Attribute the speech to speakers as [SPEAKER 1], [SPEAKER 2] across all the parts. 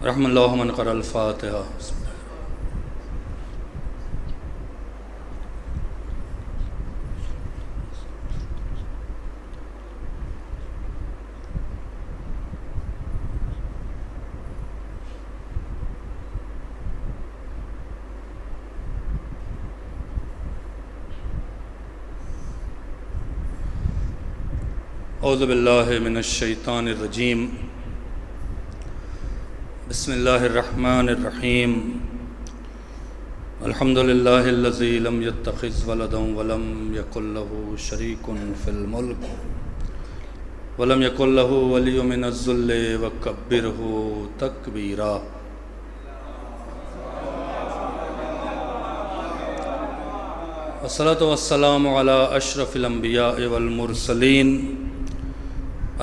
[SPEAKER 1] رحم اللہ من قرأ الفاتحہ۔ اعوذ باللہ من الشیطان الرجیم، بسم اللہ الرحمن الرحیم۔ الحمد للہ الذی لم یتخذ ولدا ولم یکن له شریک فی الملک ولم یکن له ولی من الذل وکبرہ تکبیرا۔ والصلاة والسلام علی اشرف الانبیاء والمرسلین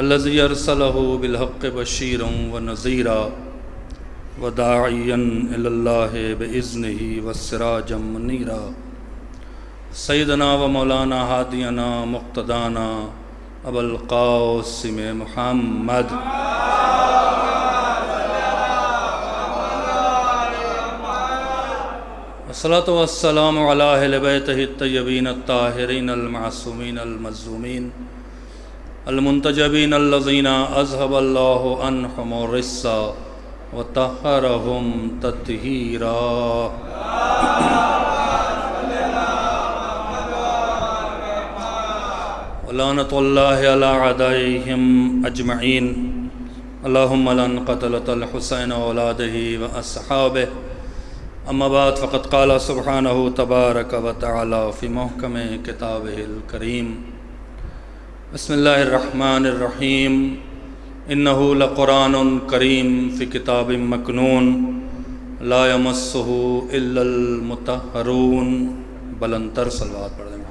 [SPEAKER 1] الذی ارسلہ بالحق بشیرا ونذیرا وداعیا الی اللہ باذنہ وسراجا منیرا۔ سیدنا و مولانا ہادینا مقتدانا ابو القاسم محمد والصلاة والسلام علی اہل بیتہ الطیبین الطاہرین المعصومین المظلومین المنتجبین الذین اذهب اللہ عنہم الرجس وطہرہم تطہیرا۔ ولعنۃ اللہ علی اعدائہم اجمعین۔ اللہم لعن قتلۃ الحسین واولادہ واصحابہ۔ اما بعد فقد قال سبحانہ تبارک وتعالی فی محکم کتابہ الکریم۔ بسم اللہ الرحمن الرحیم۔ انہ لقرآن کریم فی کتاب مکنون لا یمسہ الا المطہرون۔ بلندتر صلوات پڑھ دیں۔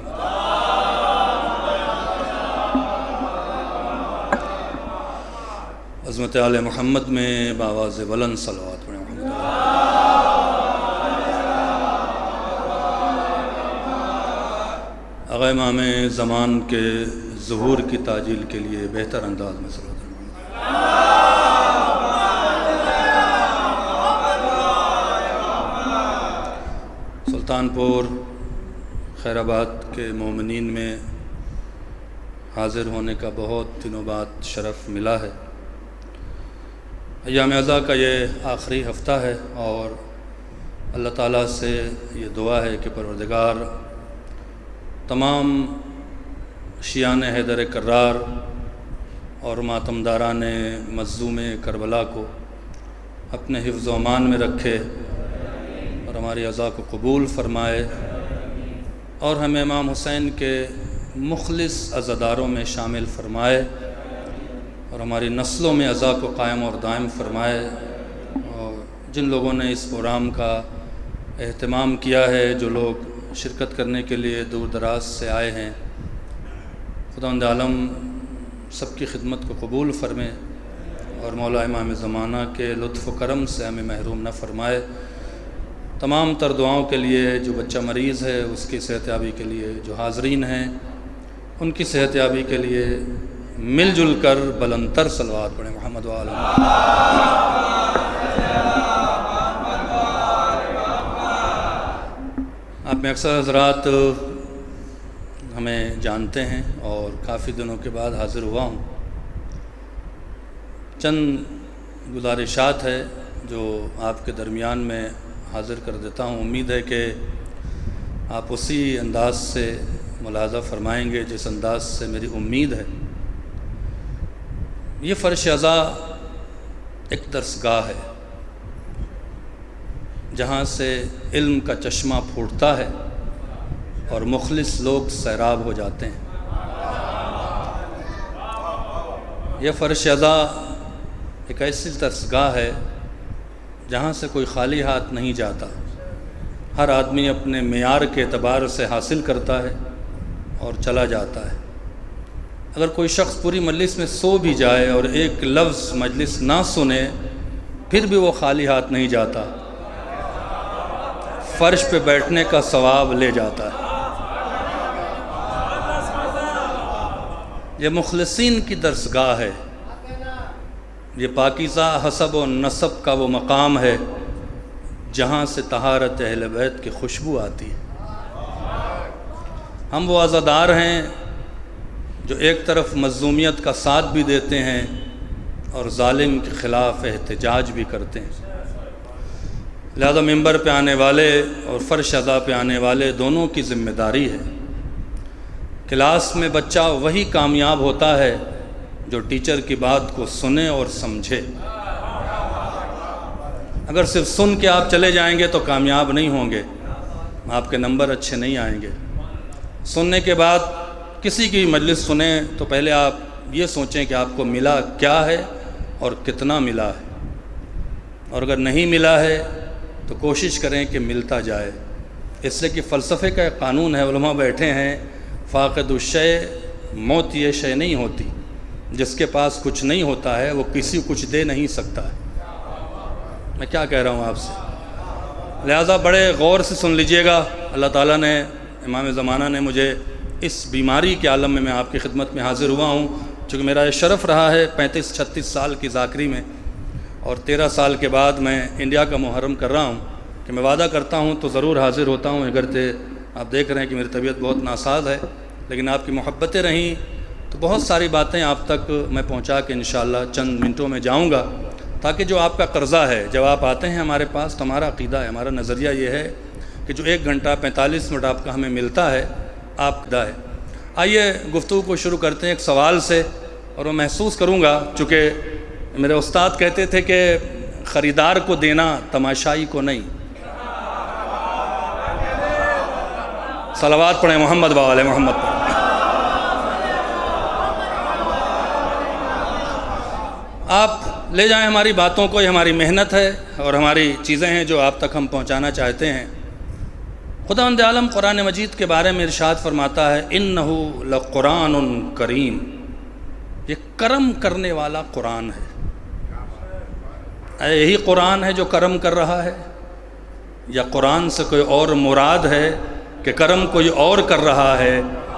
[SPEAKER 1] عظمت آل محمد میں بآواز بلند صلوات پڑھیں۔ آقا امام زمان کے ظہور کی تعجیل کے لیے بہتر انداز میں صلوات۔ سلطان پور خیر آباد کے مومنین میں حاضر ہونے کا بہت دنوں بعد شرف ملا ہے۔ ایام عزا کا یہ آخری ہفتہ ہے اور اللہ تعالیٰ سے یہ دعا ہے کہ پروردگار تمام شیعان حیدر کرار اور ماتمداران مظلوم کربلا کو اپنے حفظ و امان میں رکھے اور ہماری عزا کو قبول فرمائے اور ہمیں امام حسین کے مخلص عزاداروں میں شامل فرمائے اور ہماری نسلوں میں عزا کو قائم اور دائم فرمائے۔ اور جن لوگوں نے اس پروگرام کا اہتمام کیا ہے، جو لوگ شرکت کرنے کے لیے دور دراز سے آئے ہیں، خداوند عالم سب کی خدمت کو قبول فرمائے اور مولا امام زمانہ کے لطف و کرم سے ہمیں محروم نہ فرمائے۔ تمام تر دعاؤں کے لیے، جو بچہ مریض ہے اس کی صحت یابی کے لیے، جو حاضرین ہیں ان کی صحت یابی کے لیے مل جل کر بلندتر صلوات پڑھیں۔ محمد و آل آپ میں اکثر حضرات ہمیں جانتے ہیں اور کافی دنوں کے بعد حاضر ہوا ہوں۔ چند گزارشات ہے جو آپ کے درمیان میں حاضر کر دیتا ہوں۔ امید ہے کہ آپ اسی انداز سے ملاحظہ فرمائیں گے جس انداز سے میری امید ہے۔ یہ فرش عزا ایک درسگاہ ہے جہاں سے علم کا چشمہ پھوٹتا ہے اور مخلص لوگ سیراب ہو جاتے ہیں۔ یہ فرش عزا ایک ایسی درسگاہ ہے جہاں سے کوئی خالی ہاتھ نہیں جاتا۔ ہر آدمی اپنے معیار کے اعتبار سے حاصل کرتا ہے اور چلا جاتا ہے۔ اگر کوئی شخص پوری مجلس میں سو بھی جائے اور ایک لفظ مجلس نہ سنے پھر بھی وہ خالی ہاتھ نہیں جاتا، فرش پہ بیٹھنے کا ثواب لے جاتا ہے۔ یہ مخلصین کی درسگاہ ہے۔ یہ پاکیزہ حسب و نسب کا وہ مقام ہے جہاں سے طہارت اہل بیت کی خوشبو آتی ہے۔ ہم وہ عزادار ہیں جو ایک طرف مظلومیت کا ساتھ بھی دیتے ہیں اور ظالم کے خلاف احتجاج بھی کرتے ہیں۔ لہذا ممبر پہ آنے والے اور فرش ادا پہ آنے والے دونوں کی ذمہ داری ہے۔ کلاس میں بچہ وہی کامیاب ہوتا ہے جو ٹیچر کی بات کو سنے اور سمجھے۔ اگر صرف سن کے آپ چلے جائیں گے تو کامیاب نہیں ہوں گے، آپ کے نمبر اچھے نہیں آئیں گے۔ سننے کے بعد کسی کی مجلس سنیں تو پہلے آپ یہ سوچیں کہ آپ کو ملا کیا ہے اور کتنا ملا ہے، اور اگر نہیں ملا ہے تو کوشش کریں کہ ملتا جائے۔ اس لیے کہ فلسفے کا ایک قانون ہے، علماء بیٹھے ہیں، فاقد الشیء موت یہ شے نہیں ہوتی، جس کے پاس کچھ نہیں ہوتا ہے وہ کسی کو کچھ دے نہیں سکتا ہے۔ میں کیا کہہ رہا ہوں آپ سے؟ لہذا بڑے غور سے سن لیجئے گا۔ اللہ تعالیٰ نے، امام زمانہ نے مجھے اس بیماری کے عالم میں آپ کی خدمت میں حاضر ہوا ہوں، چونکہ میرا یہ شرف رہا ہے 35-36 سال کی ذاکری میں، اور 13 سال کے بعد میں انڈیا کا محرم کر رہا ہوں کہ میں وعدہ کرتا ہوں تو ضرور حاضر ہوتا ہوں۔ اگرچہ آپ دیکھ رہے ہیں کہ میری طبیعت بہت ناساز ہے، لیکن آپ کی محبتیں رہیں تو بہت ساری باتیں آپ تک میں پہنچا کے انشاءاللہ چند منٹوں میں جاؤں گا، تاکہ جو آپ کا قرضہ ہے، جب آپ آتے ہیں ہمارے پاس تو ہمارا عقیدہ ہے، ہمارا نظریہ یہ ہے کہ جو 1 گھنٹہ 45 منٹ آپ کا ہمیں ملتا ہے، آپ کا ہے۔ آئیے گفتگو کو شروع کرتے ہیں ایک سوال سے، اور میں محسوس کروں گا، چونکہ میرے استاد کہتے تھے کہ خریدار کو دینا تماشائی کو نہیں۔ صلوات پڑھیں محمد و آل محمد پر۔ آپ لے جائیں ہماری باتوں کو، یہ ہماری محنت ہے اور ہماری چیزیں ہیں جو آپ تک ہم پہنچانا چاہتے ہیں۔ خداوند عالم قرآن مجید کے بارے میں ارشاد فرماتا ہے اِنَّهُ لَقُرْآنٌ کریم، یہ کرم کرنے والا قرآن ہے۔ یہی قرآن ہے جو کرم کر رہا ہے، یا قرآن سے کوئی اور مراد ہے کہ کرم کوئی اور کر رہا ہے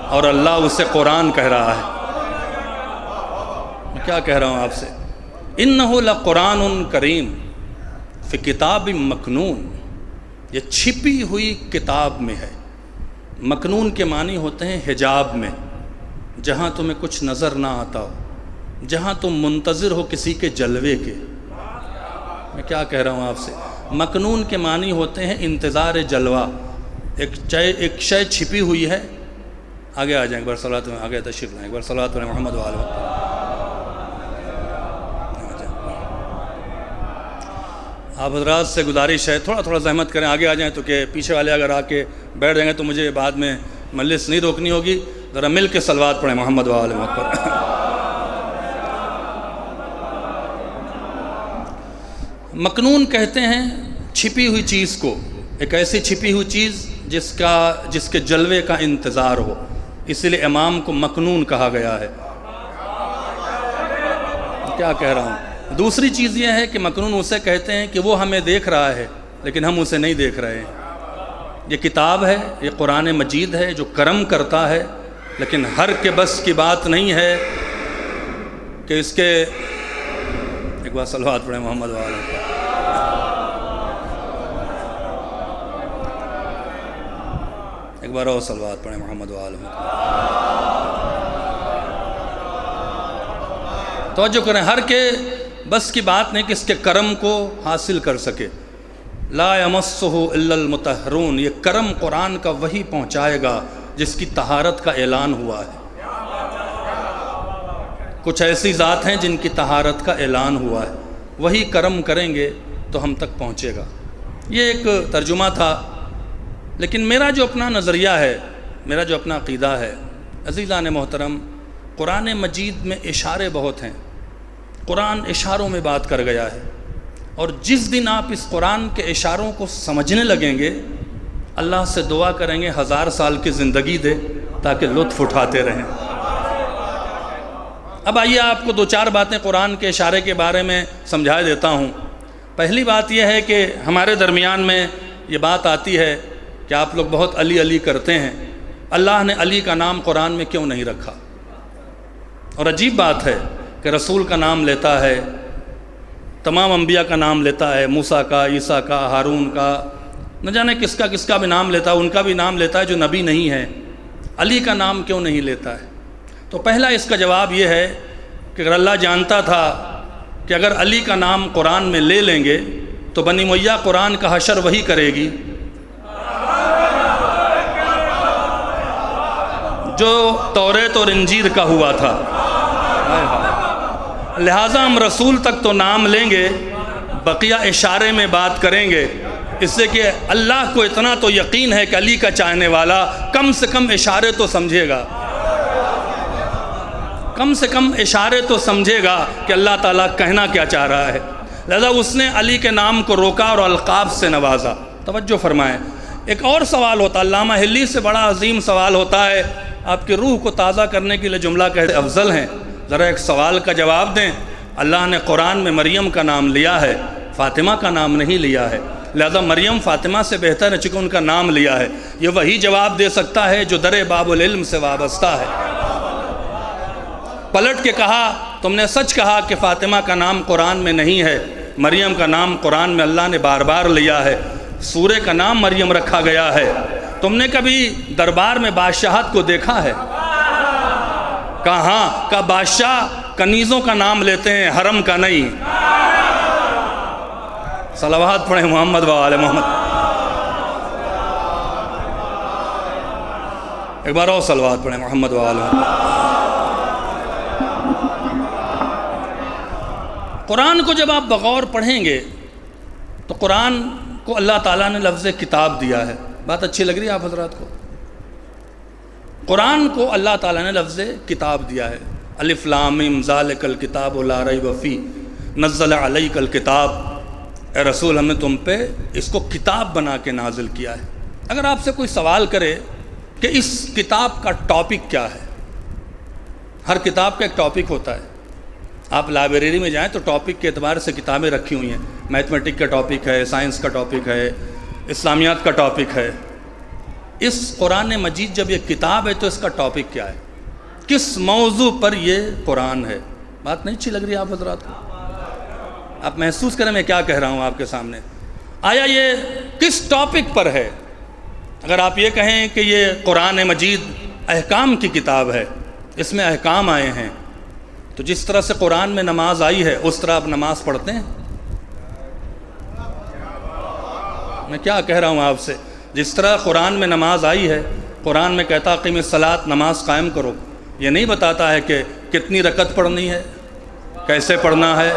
[SPEAKER 1] اور اللہ اسے قرآن کہہ رہا ہے؟ میں کیا کہہ رہا ہوں آپ سے؟ اِنَّهُ لَقُرْآنٌ کریم فِي کتاب مکنون، یہ چھپی ہوئی کتاب میں ہے۔ مکنون کے معنی ہوتے ہیں حجاب میں، جہاں تمہیں کچھ نظر نہ آتا ہو، جہاں تم منتظر ہو کسی کے جلوے کے۔ میں کیا کہہ رہا ہوں آپ سے؟ مکنون کے معنی ہوتے ہیں انتظار جلوہ، ایک شے چھپی ہوئی ہے۔ آگے آ جائیں، ایک بار صلوات میں آگے تشریف لائیں، ایک بار صلوات میں محمد و آل محمد۔ آپ حضرات سے گزارش ہے تھوڑا زحمت کریں، آگے آ جائیں، تو کہ پیچھے والے اگر آ کے بیٹھ جائیں گے تو مجھے بعد میں مجلس نہیں روکنی ہوگی۔ ذرا مل کے صلوات پڑھیں محمد و آل محمد پر۔ مکنون کہتے ہیں چھپی ہوئی چیز کو، ایک ایسی چھپی ہوئی چیز جس کے جلوے کا انتظار ہو، اسی لیے امام کو مکنون کہا گیا ہے۔ کیا کہہ رہا ہوں؟ دوسری چیز یہ ہے کہ مکنون اسے کہتے ہیں کہ وہ ہمیں دیکھ رہا ہے لیکن ہم اسے نہیں دیکھ رہے ہیں۔ یہ کتاب ہے، یہ قرآن مجید ہے جو کرم کرتا ہے، لیکن ہر کے بس کی بات نہیں ہے کہ اس کے، ایک بار صلوات پڑھیں محمد و آل محمد۔ ایک بار اور صلوات پڑھیں محمد و آل محمد۔ توجہ کریں، ہر کے بس کی بات نہیں کہ اس کے کرم کو حاصل کر سکے۔ لا یمسہ الا المطہرون، یہ کرم قرآن کا وہی پہنچائے گا جس کی طہارت کا اعلان ہوا ہے۔ کچھ ایسی ذات ہیں جن کی طہارت کا اعلان ہوا ہے، وہی کرم کریں گے تو ہم تک پہنچے گا۔ یہ ایک ترجمہ تھا، لیکن میرا جو اپنا نظریہ ہے، میرا جو اپنا عقیدہ ہے، عزیزان محترم، قرآن مجید میں اشارے بہت ہیں، قرآن اشاروں میں بات کر گیا ہے، اور جس دن آپ اس قرآن کے اشاروں کو سمجھنے لگیں گے، اللہ سے دعا کریں گے 1000 سال کی زندگی دے تاکہ لطف اٹھاتے رہیں۔ اب آئیے آپ کو 2-4 باتیں قرآن کے اشارے کے بارے میں سمجھا دیتا ہوں۔ پہلی بات یہ ہے کہ ہمارے درمیان میں یہ بات آتی ہے کہ آپ لوگ بہت علی علی کرتے ہیں، اللہ نے علی کا نام قرآن میں کیوں نہیں رکھا؟ اور عجیب بات ہے کہ رسول کا نام لیتا ہے، تمام انبیاء کا نام لیتا ہے، موسیٰ کا، عیسیٰ کا، ہارون کا، نہ جانے کس کا بھی نام لیتا ہے، ان کا بھی نام لیتا ہے جو نبی نہیں ہے، علی کا نام کیوں نہیں لیتا ہے؟ تو پہلا اس کا جواب یہ ہے کہ اگر اللہ جانتا تھا کہ اگر علی کا نام قرآن میں لے لیں گے تو بنی امیہ قرآن کا حشر وہی کرے گی جو توریت اور انجیل کا ہوا تھا، لہٰذا ہم رسول تک تو نام لیں گے، بقیہ اشارے میں بات کریں گے، اس سے کہ اللہ کو اتنا تو یقین ہے کہ علی کا چاہنے والا کم سے کم اشارے تو سمجھے گا، کم سے کم اشارے تو سمجھے گا کہ اللہ تعالیٰ کہنا کیا چاہ رہا ہے، لہذا اس نے علی کے نام کو روکا اور القاب سے نوازا۔ توجہ فرمائیں، ایک اور سوال ہوتا ہے، علامہ حلی سے بڑا عظیم سوال ہوتا ہے، آپ کی روح کو تازہ کرنے کے لیے جملہ کہتے افضل ہیں، ذرا ایک سوال کا جواب دیں۔ اللہ نے قرآن میں مریم کا نام لیا ہے، فاطمہ کا نام نہیں لیا ہے، لہذا مریم فاطمہ سے بہتر ہے چونکہ ان کا نام لیا ہے۔ یہ وہی جواب دے سکتا ہے جو در باب العلم سے وابستہ ہے۔ پلٹ کے کہا تم نے سچ کہا کہ فاطمہ کا نام قرآن میں نہیں ہے، مریم کا نام قرآن میں اللہ نے بار بار لیا ہے، سورہ کا نام مریم رکھا گیا ہے۔ تم نے کبھی دربار میں بادشاہت کو دیکھا ہے؟ کہا ہاں، کہ بادشاہ کنیزوں کا نام لیتے ہیں، حرم کا نہیں۔ صلوات پڑھیں محمد و آل محمد۔ ایک بار اور صلوات پڑھیں محمد و آل محمد۔ قرآن کو جب آپ بغور پڑھیں گے تو قرآن کو اللہ تعالیٰ نے لفظ کتاب دیا ہے۔ بات اچھی لگ رہی ہے آپ حضرات کو؟ قرآن کو اللہ تعالیٰ نے لفظ کتاب دیا ہے۔ الف لام میم ذالک الکتاب لا ریب فیہ نزل علیک الکتاب، اے رسول ہم نے تم پہ اس کو کتاب بنا کے نازل کیا ہے۔ اگر آپ سے کوئی سوال کرے کہ اس کتاب کا ٹاپک کیا ہے، ہر کتاب کا ایک ٹاپک ہوتا ہے، آپ لائبریری میں جائیں تو ٹاپک کے اعتبار سے کتابیں رکھی ہوئی ہیں، میتھمیٹک کا ٹاپک ہے، سائنس کا ٹاپک ہے، اسلامیات کا ٹاپک ہے۔ اس قرآن مجید جب یہ کتاب ہے تو اس کا ٹاپک کیا ہے، کس موضوع پر یہ قرآن ہے؟ بات نہیں اچھی لگ رہی ہے آپ حضرات کو؟ آپ محسوس کریں میں کیا کہہ رہا ہوں آپ کے سامنے۔ آیا یہ کس ٹاپک پر ہے؟ اگر آپ یہ کہیں کہ یہ قرآن مجید احکام کی کتاب ہے، اس میں احکام آئے ہیں، تو جس طرح سے قرآن میں نماز آئی ہے اس طرح آپ نماز پڑھتے ہیں؟ میں کیا کہہ رہا ہوں آپ سے؟ جس طرح قرآن میں نماز آئی ہے، قرآن میں کہتا اقیم الصلاۃ، نماز قائم کرو، یہ نہیں بتاتا ہے کہ کتنی رکعت پڑھنی ہے، کیسے پڑھنا ہے۔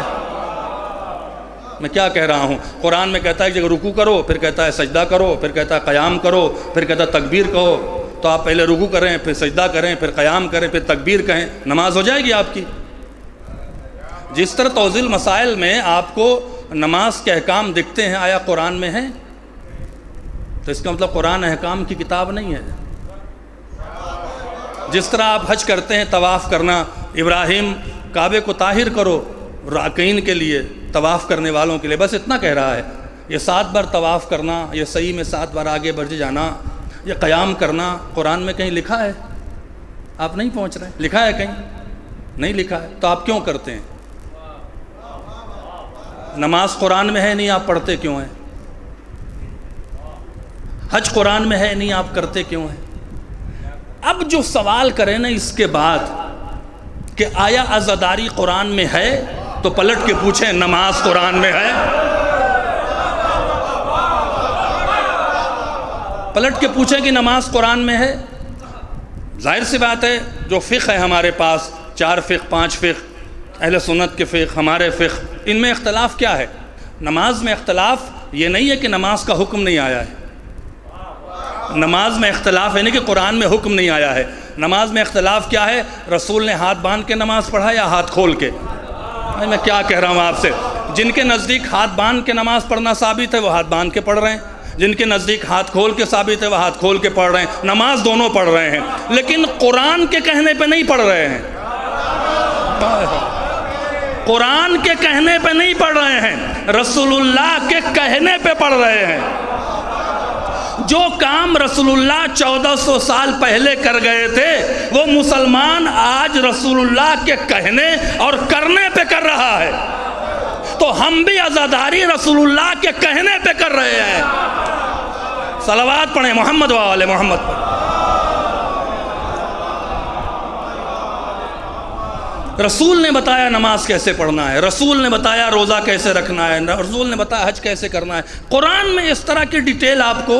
[SPEAKER 1] میں کیا کہہ رہا ہوں؟ قرآن میں کہتا ہے کہ رکوع کرو، پھر کہتا ہے سجدہ کرو، پھر کہتا ہے قیام کرو، پھر کہتا ہے تکبیر کہو، تو آپ پہلے رکوع کریں، پھر سجدہ کریں، پھر قیام کریں، پھر تکبیر کہیں، نماز ہو جائے گی آپ کی۔ جس طرح توضیح المسائل میں آپ کو نماز کے احکام دکھتے ہیں، آیا قرآن میں ہیں؟ تو اس کا مطلب قرآن احکام کی کتاب نہیں ہے۔ جس طرح آپ حج کرتے ہیں، طواف کرنا، ابراہیم کعبے کو طاہر کرو راکعین کے لیے، طواف کرنے والوں کے لیے، بس اتنا کہہ رہا ہے۔ یہ 7 بار طواف کرنا، یہ صحیح میں 7 بار آگے بڑھ جانا، یہ قیام کرنا قرآن میں کہیں لکھا ہے؟ آپ نہیں پہنچ رہے، لکھا ہے کہیں؟ نہیں لکھا ہے، تو آپ کیوں کرتے ہیں؟ نماز قرآن میں ہے نہیں، آپ پڑھتے کیوں ہیں؟ حج قرآن میں ہے نہیں، آپ کرتے کیوں ہیں؟ اب جو سوال کریں نا اس کے بعد کہ آیا عزاداری قرآن میں ہے، تو پلٹ کے پوچھیں نماز قرآن میں ہے؟ پلٹ کے پوچھیں کہ نماز قرآن میں ہے؟ ظاہر سی بات ہے، جو فقہ ہے ہمارے پاس، 4 فقہ 5 فقہ، اہل سنت کے فقہ، ہمارے فقہ، ان میں اختلاف کیا ہے؟ نماز میں اختلاف یہ نہیں ہے کہ نماز کا حکم نہیں آیا ہے، نماز میں اختلاف ہے نہیں کہ قرآن میں حکم نہیں آیا ہے، نماز میں اختلاف کیا ہے؟ رسول نے ہاتھ باندھ کے نماز پڑھا یا ہاتھ کھول کے؟ میں کیا کہہ رہا ہوں آپ سے؟ جن کے نزدیک ہاتھ باندھ کے نماز پڑھنا ثابت ہے وہ ہاتھ باندھ کے پڑھ رہے ہیں، جن کے نزدیک ہاتھ کھول کے ثابت ہے وہ ہاتھ کھول کے پڑھ رہے ہیں، نماز دونوں پڑھ رہے ہیں، لیکن قرآن کے کہنے پہ نہیں پڑھ رہے ہیں، قرآن کے کہنے پہ نہیں پڑھ رہے ہیں، رسول اللہ کے کہنے پہ پڑھ رہے ہیں۔ جو کام رسول اللہ 1400 سال پہلے کر گئے تھے وہ مسلمان آج رسول اللہ کے کہنے اور کرنے پہ کر رہا ہے۔ تو ہم بھی عزاداری رسول اللہ کے کہنے پہ کر رہے ہیں۔ صلوات پڑھیں محمد و آل محمد پر۔ رسول نے بتایا نماز کیسے پڑھنا ہے، رسول نے بتایا روزہ کیسے رکھنا ہے، رسول نے بتایا حج کیسے کرنا ہے۔ قرآن میں اس طرح کی ڈیٹیل آپ کو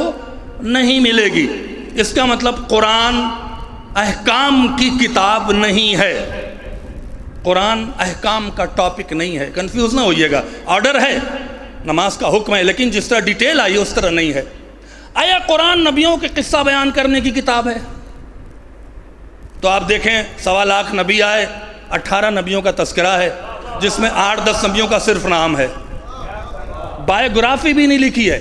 [SPEAKER 1] نہیں ملے گی۔ اس کا مطلب قرآن احکام کی کتاب نہیں ہے، قرآن احکام کا ٹاپک نہیں ہے، کنفیوز نہ ہوئیے گا۔ آرڈر ہے، نماز کا حکم ہے، لیکن جس طرح ڈیٹیل آئی اس طرح نہیں ہے۔ آیا قرآن نبیوں کے قصہ بیان کرنے کی کتاب ہے؟ تو آپ دیکھیں 1.25 لاکھ نبی آئے، 18 نبیوں کا تذکرہ ہے، جس میں 8-10 نبیوں کا صرف نام ہے۔ بایوگرافی بھی نہیں لکھی ہے،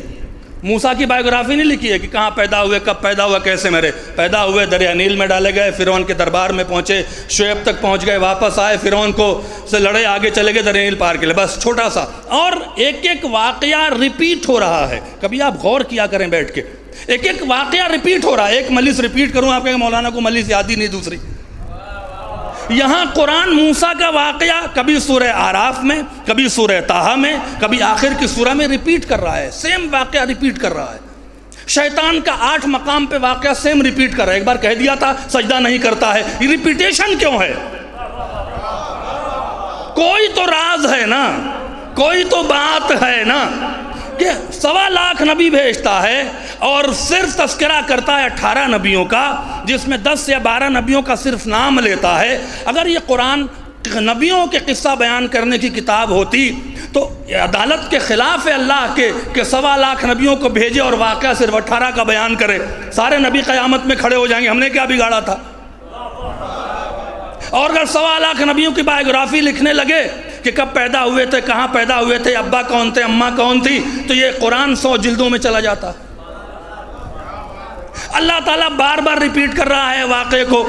[SPEAKER 1] موسیٰ کی بایوگرافی نہیں لکھی ہے کہ کہاں پیدا ہوئے، کب پیدا ہوا، کیسے مرے۔ پیدا ہوئے دریا نیل میں ڈالے گئے، فرعون کے دربار میں پہنچے، شعیب تک پہنچ گئے، واپس آئے، فرعون کو سے لڑے، آگے چلے گئے دریا نیل پار کے لئے، بس چھوٹا سا۔ اور ایک ایک واقعہ ریپیٹ ہو رہا ہے، کبھی آپ غور کیا کریں بیٹھ کے، ایک ایک واقعہ ریپیٹ ہو رہا ہے۔ ایک مجلس ریپیٹ کروں آپ کہیں مولانا کو مجلس یاد ہی نہیں دوسری۔ یہاں قرآن موسیٰ کا واقعہ کبھی سورہ اعراف میں، کبھی سورہ طٰہٰ میں، کبھی آخر کی سورہ میں ریپیٹ کر رہا ہے، سیم واقعہ ریپیٹ کر رہا ہے۔ شیطان کا 8 مقام پہ واقعہ سیم ریپیٹ کر رہا ہے۔ ایک بار کہہ دیا تھا سجدہ نہیں کرتا ہے، یہ ریپیٹیشن کیوں ہے؟ کوئی تو راز ہے نا، کوئی تو بات ہے نا کہ 1.25 لاکھ نبی بھیجتا ہے اور صرف تذکرہ کرتا ہے 18 نبیوں کا، جس میں 10 یا 12 نبیوں کا صرف نام لیتا ہے۔ اگر یہ قرآن نبیوں کے قصہ بیان کرنے کی کتاب ہوتی تو عدالت کے خلاف ہے اللہ کے کہ 1.25 لاکھ نبیوں کو بھیجے اور واقعہ صرف 18 کا بیان کرے۔ سارے نبی قیامت میں کھڑے ہو جائیں گے، ہم نے کیا بگاڑا تھا؟ اور اگر 1.25 لاکھ نبیوں کی بایوگرافی لکھنے لگے کہ کب پیدا ہوئے تھے، کہاں پیدا ہوئے تھے، ابا کون تھے، اماں کون تھی، تو یہ قرآن 100 جلدوں میں چلا جاتا۔ اللہ تعالیٰ بار بار ریپیٹ کر رہا ہے واقعے کو۔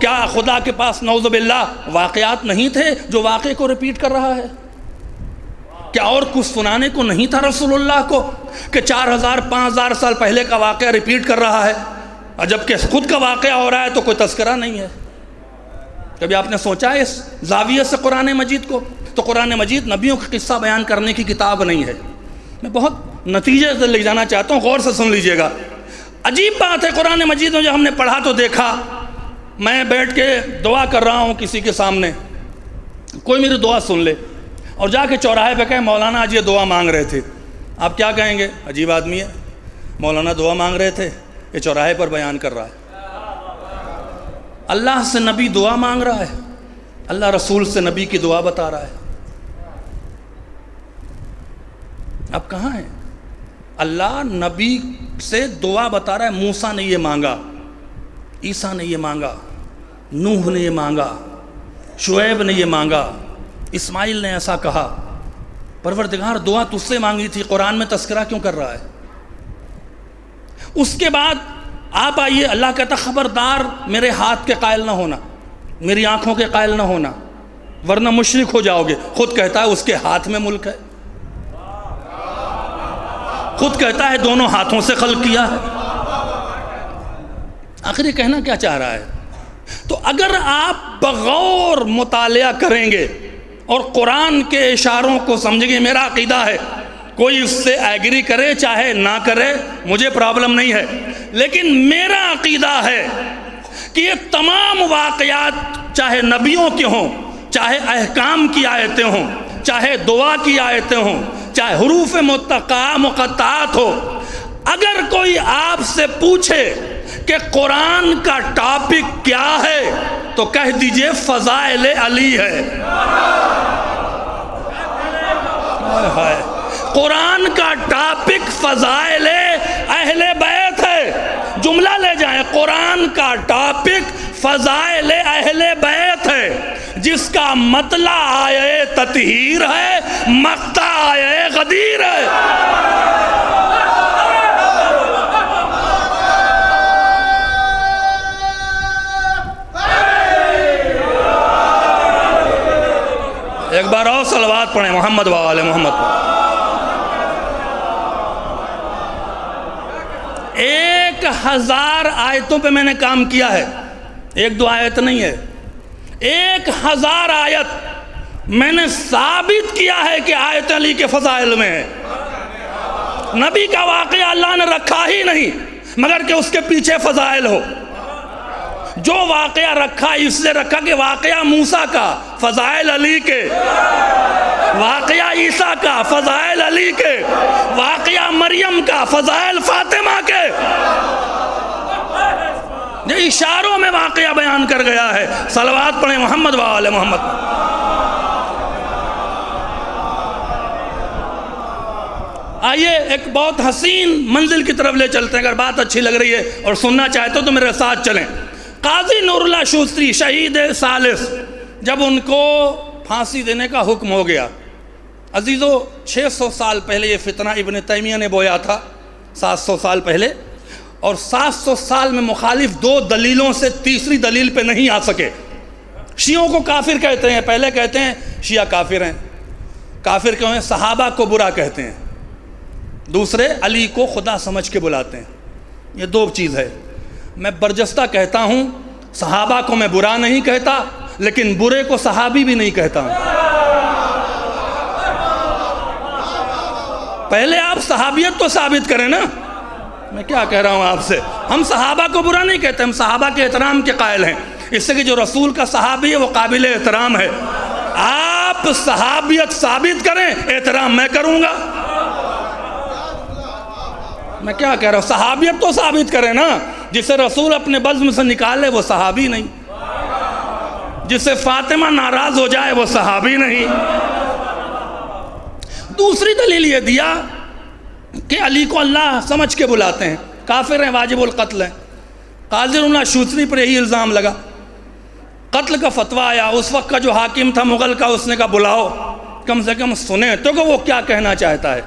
[SPEAKER 1] کیا خدا کے پاس نعوذ باللہ واقعات نہیں تھے جو واقعے کو ریپیٹ کر رہا ہے؟ کیا اور کچھ سنانے کو نہیں تھا رسول اللہ کو کہ 4000-5000 سال پہلے کا واقعہ ریپیٹ کر رہا ہے، اور جبکہ خود کا واقعہ ہو رہا ہے تو کوئی تذکرہ نہیں ہے؟ کبھی آپ نے سوچا ہے اس زاویے سے قرآن مجید کو؟ تو قرآن مجید نبیوں کا قصہ بیان کرنے کی کتاب نہیں ہے۔ میں بہت نتیجے سے لے جانا چاہتا ہوں، غور سے سن لیجئے گا۔ عجیب بات ہے، قرآن مجید میں جو ہم نے پڑھا تو دیکھا، میں بیٹھ کے دعا کر رہا ہوں کسی کے سامنے، کوئی میری دعا سن لے اور جا کے چوراہے پہ کہے مولانا آج یہ دعا مانگ رہے تھے، آپ کیا کہیں گے؟ عجیب آدمی ہے، مولانا دعا مانگ رہے تھے، یہ چوراہے پر بیان کر رہا ہے۔ اللہ سے نبی دعا مانگ رہا ہے، اللہ رسول سے نبی کی دعا بتا رہا ہے۔ اب کہاں ہیں؟ اللہ نبی سے دعا بتا رہا ہے۔ موسیٰ نے یہ مانگا، عیسیٰ نے یہ مانگا، نوح نے یہ مانگا، شعیب نے یہ مانگا، اسماعیل نے ایسا کہا۔ پروردگار دعا تجھ سے مانگی تھی، قرآن میں تذکرہ کیوں کر رہا ہے؟ اس کے بعد آپ آئیے، اللہ کہتا خبردار میرے ہاتھ کے قائل نہ ہونا، میری آنکھوں کے قائل نہ ہونا، ورنہ مشرک ہو جاؤ گے۔ خود کہتا ہے اس کے ہاتھ میں ملک ہے، خود کہتا ہے دونوں ہاتھوں سے خلق کیا ہے۔ آخر یہ کہنا کیا چاہ رہا ہے؟ تو اگر آپ بغور مطالعہ کریں گے اور قرآن کے اشاروں کو سمجھیں گے، میرا عقیدہ ہے کوئی اس سے ایگری کرے چاہے نہ کرے، مجھے پرابلم نہیں ہے، لیکن میرا عقیدہ ہے کہ یہ تمام واقعات چاہے نبیوں کے ہوں، چاہے احکام کی آیتیں ہوں، چاہے دعا کی آیتیں ہوں، چاہے حروف مقطعات ہو، اگر کوئی آپ سے پوچھے کہ قرآن کا ٹاپک کیا ہے تو کہہ دیجئے فضائل علی ہے۔ قرآن کا ٹاپک فضائل اہل بیت ہے، جملہ لے جائیں، قرآن کا ٹاپک فضائل اہل بیت ہے، جس کا مطلع آیے تطہیر ہے، مقطع آیے غدیر ہے۔ ایک بار اور صلوات پڑھیں محمد و آل محمد پر۔ 1000 آیتوں پہ میں نے کام کیا ہے، 1-2 آیت نہیں ہے، 1000 آیت میں نے ثابت کیا ہے کہ آیت علی کے فضائل میں ہے۔ نبی کا واقعہ اللہ نے رکھا ہی نہیں مگر کہ اس کے پیچھے فضائل ہو۔ جو واقعہ رکھا اس لیے رکھا کہ واقعہ موسیٰ کا فضائل علی کے، واقعہ عیسیٰ کا فضائل علی کے، واقعہ مریم کا فضائل فاطمہ کے، یہ اشاروں میں واقعہ بیان کر گیا ہے۔ صلوات پڑھیں محمد و آل محمد۔ آئیے ایک بہت حسین منزل کی طرف لے چلتے ہیں، اگر بات اچھی لگ رہی ہے اور سننا چاہتے ہو تو میرے ساتھ چلیں۔ قاضی نور اللہ شوستری شہید ثالث، جب ان کو پھانسی دینے کا حکم ہو گیا، عزیزو 600 سال پہلے یہ فتنہ ابن تیمیہ نے بویا تھا، 700 سال پہلے، اور 700 سال میں مخالف 2 دلیلوں سے تیسری دلیل پہ نہیں آ سکے۔ شیعوں کو کافر کہتے ہیں، پہلے کہتے ہیں شیعہ کافر ہیں۔ کافر کیوں ہیں؟ صحابہ کو برا کہتے ہیں، دوسرے علی کو خدا سمجھ کے بلاتے ہیں۔ یہ 2 چیز ہے۔ میں برجستہ کہتا ہوں صحابہ کو میں برا نہیں کہتا، لیکن برے کو صحابی بھی نہیں کہتا ہوں۔ پہلے آپ صحابیت تو ثابت کریں نا، میں کیا کہہ رہا ہوں آپ سے۔ ہم صحابہ کو برا نہیں کہتے، ہم صحابہ کے احترام کے قائل ہیں، اس سے کہ جو رسول کا صحابی ہے وہ قابل احترام ہے۔ آپ صحابیت ثابت کریں، احترام میں کروں گا۔ میں کیا کہہ رہا ہوں؟ صحابیت تو ثابت کریں نا۔ جسے رسول اپنے بزم سے نکالے وہ صحابی نہیں، جسے فاطمہ ناراض ہو جائے وہ صحابی نہیں۔ دوسری دلیل یہ دیا کہ علی کو اللہ سمجھ کے بلاتے ہیں، کافر ہیں، واجب القتل ہیں۔ قاضی نور اللہ شوستری پر یہی الزام لگا، قتل کا فتویٰ آیا، اس وقت کا جو حاکم تھا مغل کا، اس نے کہا بلاؤ، کم سے کم سنیں تو کہ وہ کیا کہنا چاہتا ہے۔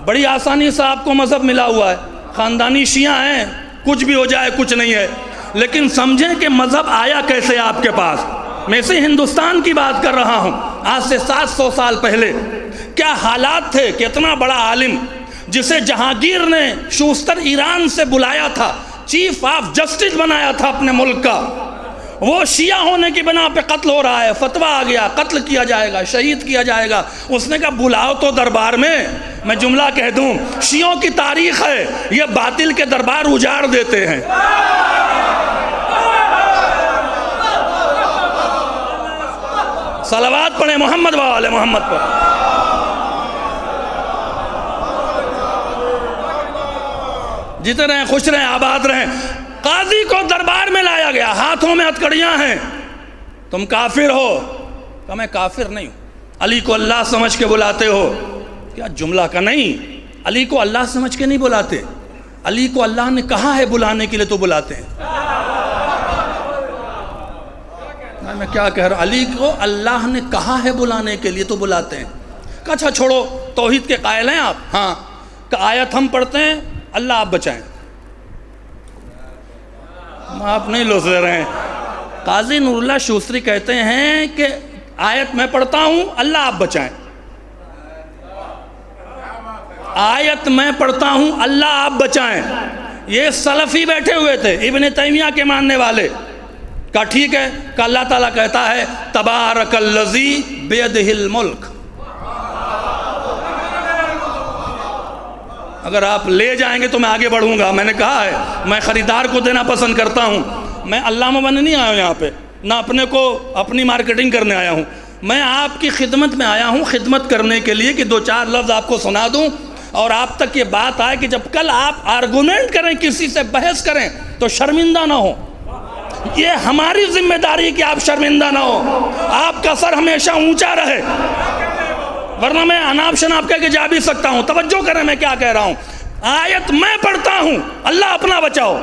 [SPEAKER 1] بڑی آسانی سے آپ کو مذہب ملا ہوا ہے، خاندانی شیعہ ہیں، کچھ بھی ہو جائے کچھ نہیں ہے، لیکن سمجھیں کہ مذہب آیا کیسے آپ کے پاس۔ میں اسی ہندوستان کی بات کر رہا ہوں، آج سے 700 سال پہلے کیا حالات تھے کہ اتنا بڑا عالم جسے جہانگیر نے شوستر ایران سے بلایا تھا، چیف آف جسٹس بنایا تھا اپنے ملک کا، وہ شیعہ ہونے کی بنا پہ قتل ہو رہا ہے، فتویٰ آ گیا قتل کیا جائے گا، شہید کیا جائے گا۔ اس نے کہا بلاؤ تو دربار میں جملہ کہہ دوں، شیعوں کی تاریخ ہے یہ باطل کے دربار اجاڑ دیتے ہیں۔ صلوات پڑھیں محمد و آل محمد پر۔ جیتے رہیں، خوش رہیں، آباد رہیں۔ قاضی کو دربار میں لایا گیا، ہاتھوں میں ہتھکڑیاں ہیں، تم کافر ہو؟ کہا میں کافر نہیں ہوں۔ علی کو اللہ سمجھ کے بلاتے ہو؟ کیا جملہ کا نہیں، علی کو اللہ سمجھ کے نہیں بلاتے، علی کو اللہ نے کہا ہے بلانے کے لیے تو بلاتے ہیں۔ میں کیا کہہ رہا ہوں؟ علی کو اللہ نے کہا ہے بلانے کے لیے تو بلاتے ہیں۔ کہا اچھا چھوڑو، توحید کے قائل ہیں آپ؟ ہاں۔ کہ آیت ہم پڑھتے ہیں، اللہ آپ بچائیں۔ آپ نہیں لوز رہے ہیں۔ قاضی نور اللہ شوستری کہتے ہیں کہ آیت میں پڑھتا ہوں، اللہ آپ بچائیں۔ آیت میں پڑھتا ہوں، اللہ آپ بچائیں۔ یہ سلفی بیٹھے ہوئے تھے، ابن تیمیہ کے ماننے والے۔ کہا ٹھیک ہے، کہ اللہ تعالیٰ کہتا ہے تبارک الذی بیدہ الملک۔ اگر آپ لے جائیں گے تو میں آگے بڑھوں گا۔ میں نے کہا ہے میں خریدار کو دینا پسند کرتا ہوں، میں علامہ بننے نہیں آیا ہوں یہاں پہ، نہ اپنے کو اپنی مارکیٹنگ کرنے آیا ہوں، میں آپ کی خدمت میں آیا ہوں، خدمت کرنے کے لیے کہ 2-4 لفظ آپ کو سنا دوں اور آپ تک یہ بات آئے کہ جب کل آپ آرگومنٹ کریں، کسی سے بحث کریں تو شرمندہ نہ ہو۔ یہ ہماری ذمہ داری کہ آپ شرمندہ نہ ہو، آپ کا سر ہمیشہ اونچا رہے، ورنہ میں اناب شناب کہہ کے جا بھی سکتا ہوں۔ توجہ کریں میں کیا کہہ رہا ہوں۔ آیت میں پڑھتا ہوں، اللہ اپنا بچاؤ۔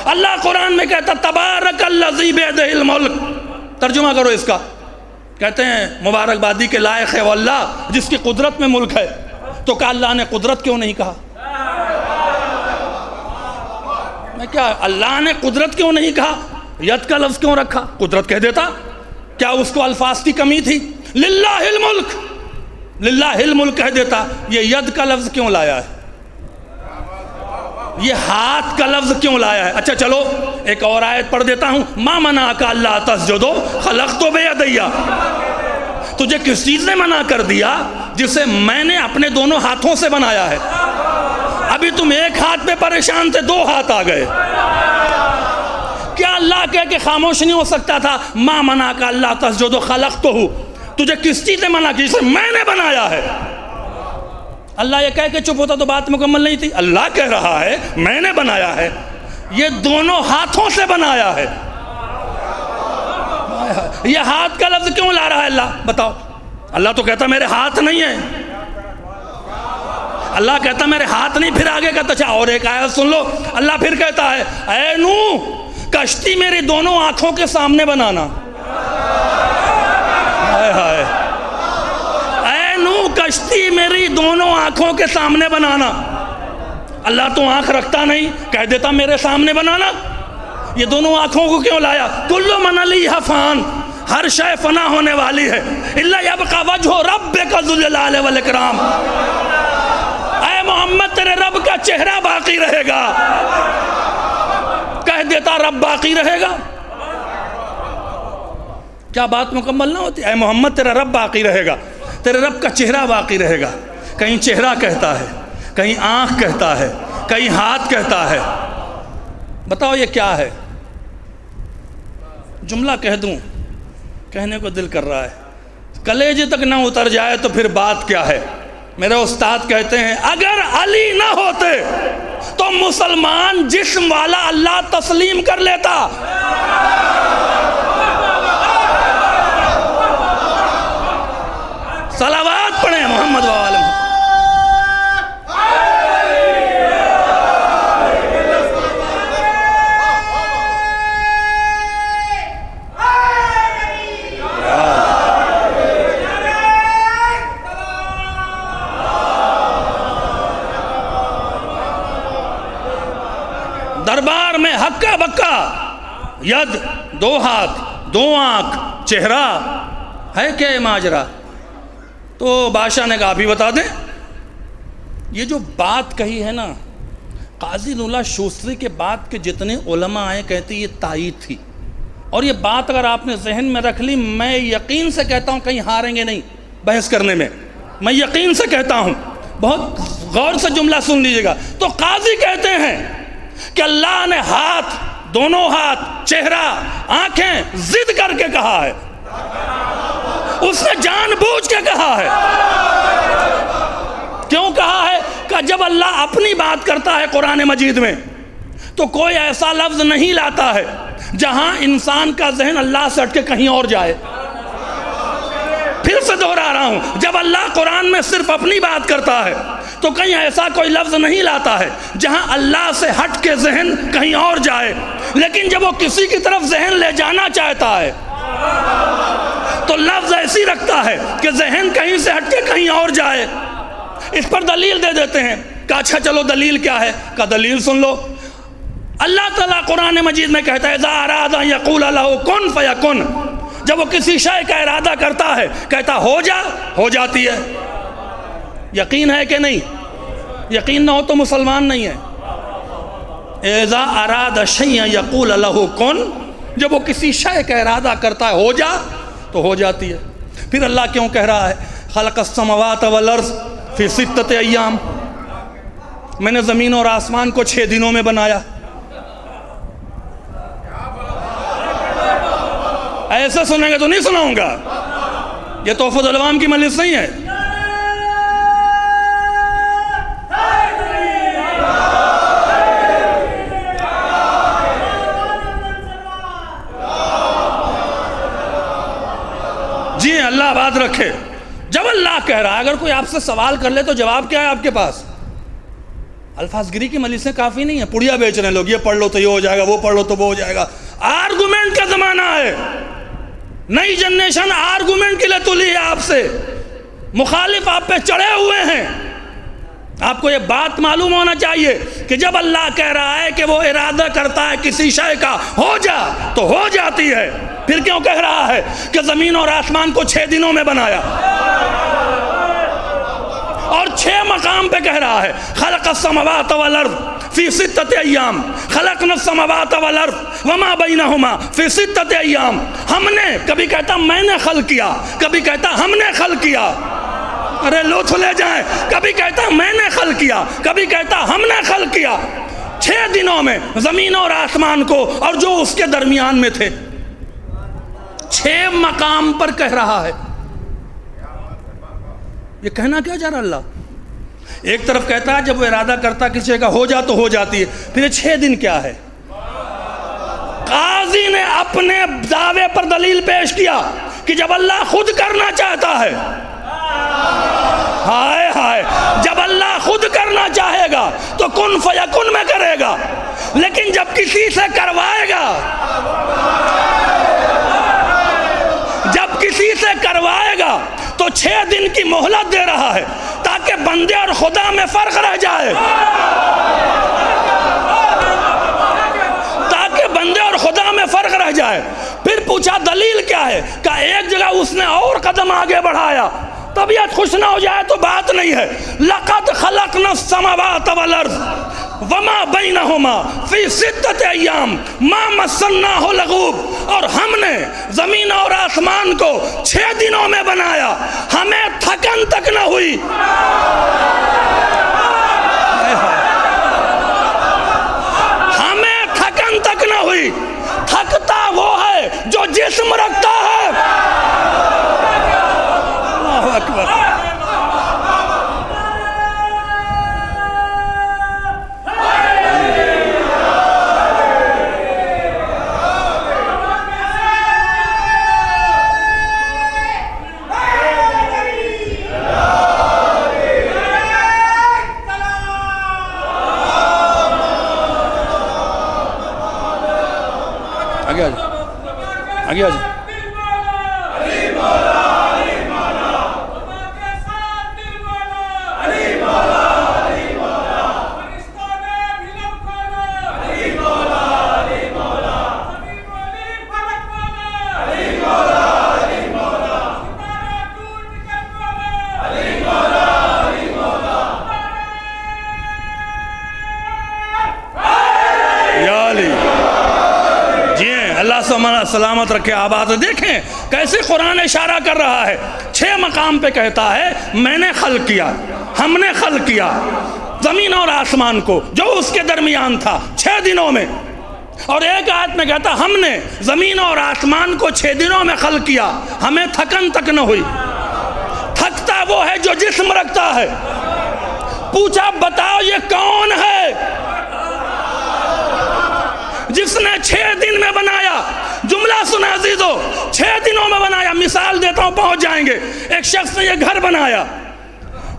[SPEAKER 1] اللہ قرآن میں کہتا تبارک الذی بیدہ الملک، ترجمہ کرو اس کا۔ کہتے ہیں مبارکبادی کے لائق ہے وہ اللہ جس کی قدرت میں ملک ہے، تو کہا اللہ نے قدرت کیوں نہیں کہا؟ میں کیا اللہ نے قدرت کیوں نہیں کہا؟ ید کا لفظ کیوں رکھا؟ قدرت کہہ دیتا، کیا اس کو الفاظ کی کمی تھی؟ للہ الملک، للہ الملک کہہ دیتا، یہ ید کا لفظ کیوں لایا ہے؟ یہ ہاتھ کا لفظ کیوں لایا ہے؟ اچھا چلو ایک اور آیت پڑھ دیتا ہوں، ما منعک الا تسجد خلقت بیدی، تجھے کس چیز نے منع کر دیا جسے میں نے اپنے دونوں ہاتھوں سے بنایا ہے؟ ابھی تم ایک ہاتھ پہ پریشان تھے، دو ہاتھ آ گئے. کیا اللہ کہہ کے خاموش نہیں ہو سکتا تھا؟ ما منعک الا تسجد خلقتہ، تجھے کس چیز نے منع کی جسے میں نے بنایا ہے؟ اللہ یہ کہہ کے چپ ہوتا تو بات مکمل نہیں تھی. اللہ کہہ رہا ہے میں نے بنایا ہے، یہ دونوں ہاتھوں سے بنایا ہے. یہ ہاتھ کا لفظ کیوں لا رہا ہے اللہ؟ بتاؤ. اللہ تو کہتا میرے ہاتھ نہیں ہے، اللہ کہتا میرے ہاتھ نہیں. پھر آگے کہتا اچھا اور ایک آیت سن لو، اللہ پھر کہتا ہے اے نوح کشتی میری دونوں آنکھوں کے سامنے بنانا. اے نوح کشتی میری دونوں آنکھوں کے سامنے بنانا. اللہ تو آنکھ رکھتا نہیں، کہہ دیتا میرے سامنے بنانا. یہ دونوں آنکھوں کو کیوں لایا؟ کل من علیہا فان، ہر شے فنا ہونے والی ہے، الا یبقى وجہ ربک ذو الجلال والاکرام. اے محمد تیرے رب کا چہرہ باقی رہے گا. کہہ دیتا رب باقی رہے گا، کیا بات مکمل نہ ہوتی؟ اے محمد تیرا رب باقی رہے گا، تیرے رب کا چہرہ باقی رہے گا. کہیں چہرہ کہتا ہے، کہیں آنکھ کہتا ہے، کہیں ہاتھ کہتا ہے. بتاؤ یہ کیا ہے؟ جملہ کہہ دوں، کہنے کو دل کر رہا ہے، کلیجے تک نہ اتر جائے تو پھر بات کیا ہے. میرے استاد کہتے ہیں اگر علی نہ ہوتے تو مسلمان جسم والا اللہ تسلیم کر لیتا. صلوات پڑھیں محمد وآلہ محمد. دربار میں ہکا بکا، ید دو ہاتھ دو آنکھ چہرہ ہے کیا ماجرا؟ تو بادشاہ نے کہا آپ ہی بتا دیں. یہ جو بات کہی ہے نا، قاضی نولہ شوستری کے بعد کے جتنے علماء آئے کہتے یہ تائید تھی. اور یہ بات اگر آپ نے ذہن میں رکھ لی، میں یقین سے کہتا ہوں کہیں ہاریں گے نہیں بحث کرنے میں، میں یقین سے کہتا ہوں. بہت غور سے جملہ سن لیجئے گا. تو قاضی کہتے ہیں کہ اللہ نے ہاتھ، دونوں ہاتھ، چہرہ، آنکھیں ضد کر کے کہا ہے، اس نے جان بوجھ کے کہا ہے. کیوں کہا ہے؟ کہ جب اللہ اپنی بات کرتا ہے قرآن مجید میں تو کوئی ایسا لفظ نہیں لاتا ہے جہاں انسان کا ذہن اللہ سے ہٹ کے کہیں اور جائے. پھر سے دہرا رہا ہوں، جب اللہ قرآن میں صرف اپنی بات کرتا ہے تو کہیں ایسا کوئی لفظ نہیں لاتا ہے جہاں اللہ سے ہٹ کے ذہن کہیں اور جائے. لیکن جب وہ کسی کی طرف ذہن لے جانا چاہتا ہے تو لفظ ایسی رکھتا ہے کہ ذہن کہیں سے ہٹ کے کہیں اور جائے. اس پر دلیل دے دیتے ہیں کہ اچھا چلو دلیل کیا ہے؟ کہ دلیل سن لو. اللہ تعالیٰ قرآن مجید میں کہتا ہے اذا اراد ان یقول لہ کن فیکن، جب وہ کسی شے کا ارادہ کرتا ہے کہتا ہو جا، ہو جاتی ہے. یقین ہے کہ نہیں؟ یقین نہ ہو تو مسلمان نہیں ہے. اذا اراد شیئا یقول لہ کن، جب وہ کسی شے کا ارادہ کرتا ہے ہو جا تو ہو جاتی ہے. پھر اللہ کیوں کہہ رہا ہے خلق السماوات والارض فی ستۃ ایام، میں نے زمین اور آسمان کو 6 دنوں میں بنایا. ایسے سنیں گے تو نہیں سناؤں گا، یہ تحفۃ العوام کی مجلس نہیں ہے. جی اللہ بات رکھے. جب اللہ کہہ رہا ہے، اگر کوئی آپ سے سوال کر لے تو جواب کیا ہے آپ کے پاس؟ الفاظ گری کی مجلسیں کافی نہیں ہیں، پڑیا بیچ رہے ہیں لوگ، یہ پڑھ لو تو یہ ہو جائے گا، وہ پڑھ لو تو وہ ہو جائے گا. آرگومنٹ کا زمانہ ہے، نئی جنریشن آرگومنٹ کے لیے تلی ہے آپ سے. مخالف آپ پہ چڑھے ہوئے ہیں. آپ کو یہ بات معلوم ہونا چاہیے کہ جب اللہ کہہ رہا ہے کہ وہ ارادہ کرتا ہے کسی شے کا ہو جا تو ہو جاتی ہے. پھر کیوں کہہ رہا ہے کہ زمین اور آسمان کو 6 دنوں میں بنایا؟ اور 6 مقام پہ کہہ رہا ہے خلق السماوات والارض فی ستۃ ایام خلقنا السماوات والارض وما بینہما فی ستۃ ایام. ہم نے، کبھی کہتا میں نے خلق کیا، کبھی کہتا ہم نے خلق کیا. ارے لطف لے جائیں. کبھی کہتا میں نے خلق کیا، کبھی کہتا ہم نے خلق کیا. 6 دنوں میں زمین اور آسمان کو اور جو اس کے درمیان میں تھے. 6 مقام پر کہہ رہا ہے. یہ کہنا کیا چاہ رہا اللہ؟ ایک طرف کہتا ہے جب وہ ارادہ کرتا کسی کا ہو جا تو ہو جاتی ہے. پھر 6 دن کیا ہے؟ قاضی نے اپنے دعوے پر دلیل پیش کیا کہ جب اللہ خود کرنا چاہتا ہے، ہائے ہائے، جب اللہ خود کرنا چاہے گا تو کن فیکن میں کرے گا، لیکن جب کسی سے کروائے گا، جب کسی سے کروائے گا تو 6 دن کی مہلت دے رہا ہے تاکہ بندے اور خدا میں فرق رہ جائے، تاکہ بندے اور خدا میں فرق رہ جائے. پھر پوچھا دلیل کیا ہے؟ کہا ایک جگہ اس نے اور قدم آگے بڑھایا. طبیعت خوش نہ ہو جائے تو بات نہیں ہے. لقد خلقنا السماوات والارض وما بینہما فی ستۃ ایام ما مسناہ لغوب. اور ہم نے زمین اور آسمان کو 6 دنوں میں بنایا، ہمیں تھکن تک نہ ہوئی. ہمیں تھکن تک نہ ہوئی. تھکتا وہ ہے جو جسم رکھتا ہے. اللہ اکبر. آگے آجا، آگے آجا. سلامت رکھے، آباد. دیکھیں کیسے قرآن اشارہ کر رہا ہے. 6 مقام پہ کہتا ہے میں نے خلق کیا، ہم نے خلق کیا زمین اور آسمان کو جو اس کے درمیان تھا 6 دنوں میں. اور ایک آیت میں کہتا ہم نے زمین اور آسمان کو 6 دنوں میں خلق کیا، ہمیں تھکن تک نہ ہوئی. تھکتا وہ ہے جو جسم رکھتا ہے. پوچھا بتاؤ یہ کون ہے جس نے 6 دن میں بنایا؟ جملہ سنیں عزیزو، 6 دنوں میں بنایا. مثال دیتا ہوں پہنچ جائیں گے. ایک شخص نے یہ گھر بنایا.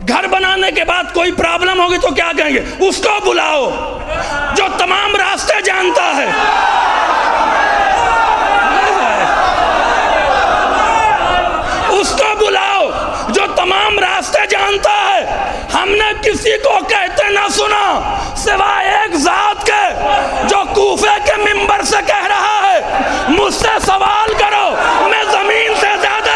[SPEAKER 1] گھر بنانے کے بعد کوئی پرابلم ہوگی تو کیا کہیں گے؟ اس کو بلاؤ جو تمام راستے جانتا ہے. اس کو بلاؤ جو تمام راستے جانتا ہے. ہم نے کسی کو کہتے نہ سنا سوائے ایک ذات کے جو کوفے کے منبر سے کہہ رہا ہے مجھ سے سوال کرو میں زمین سے زیادہ.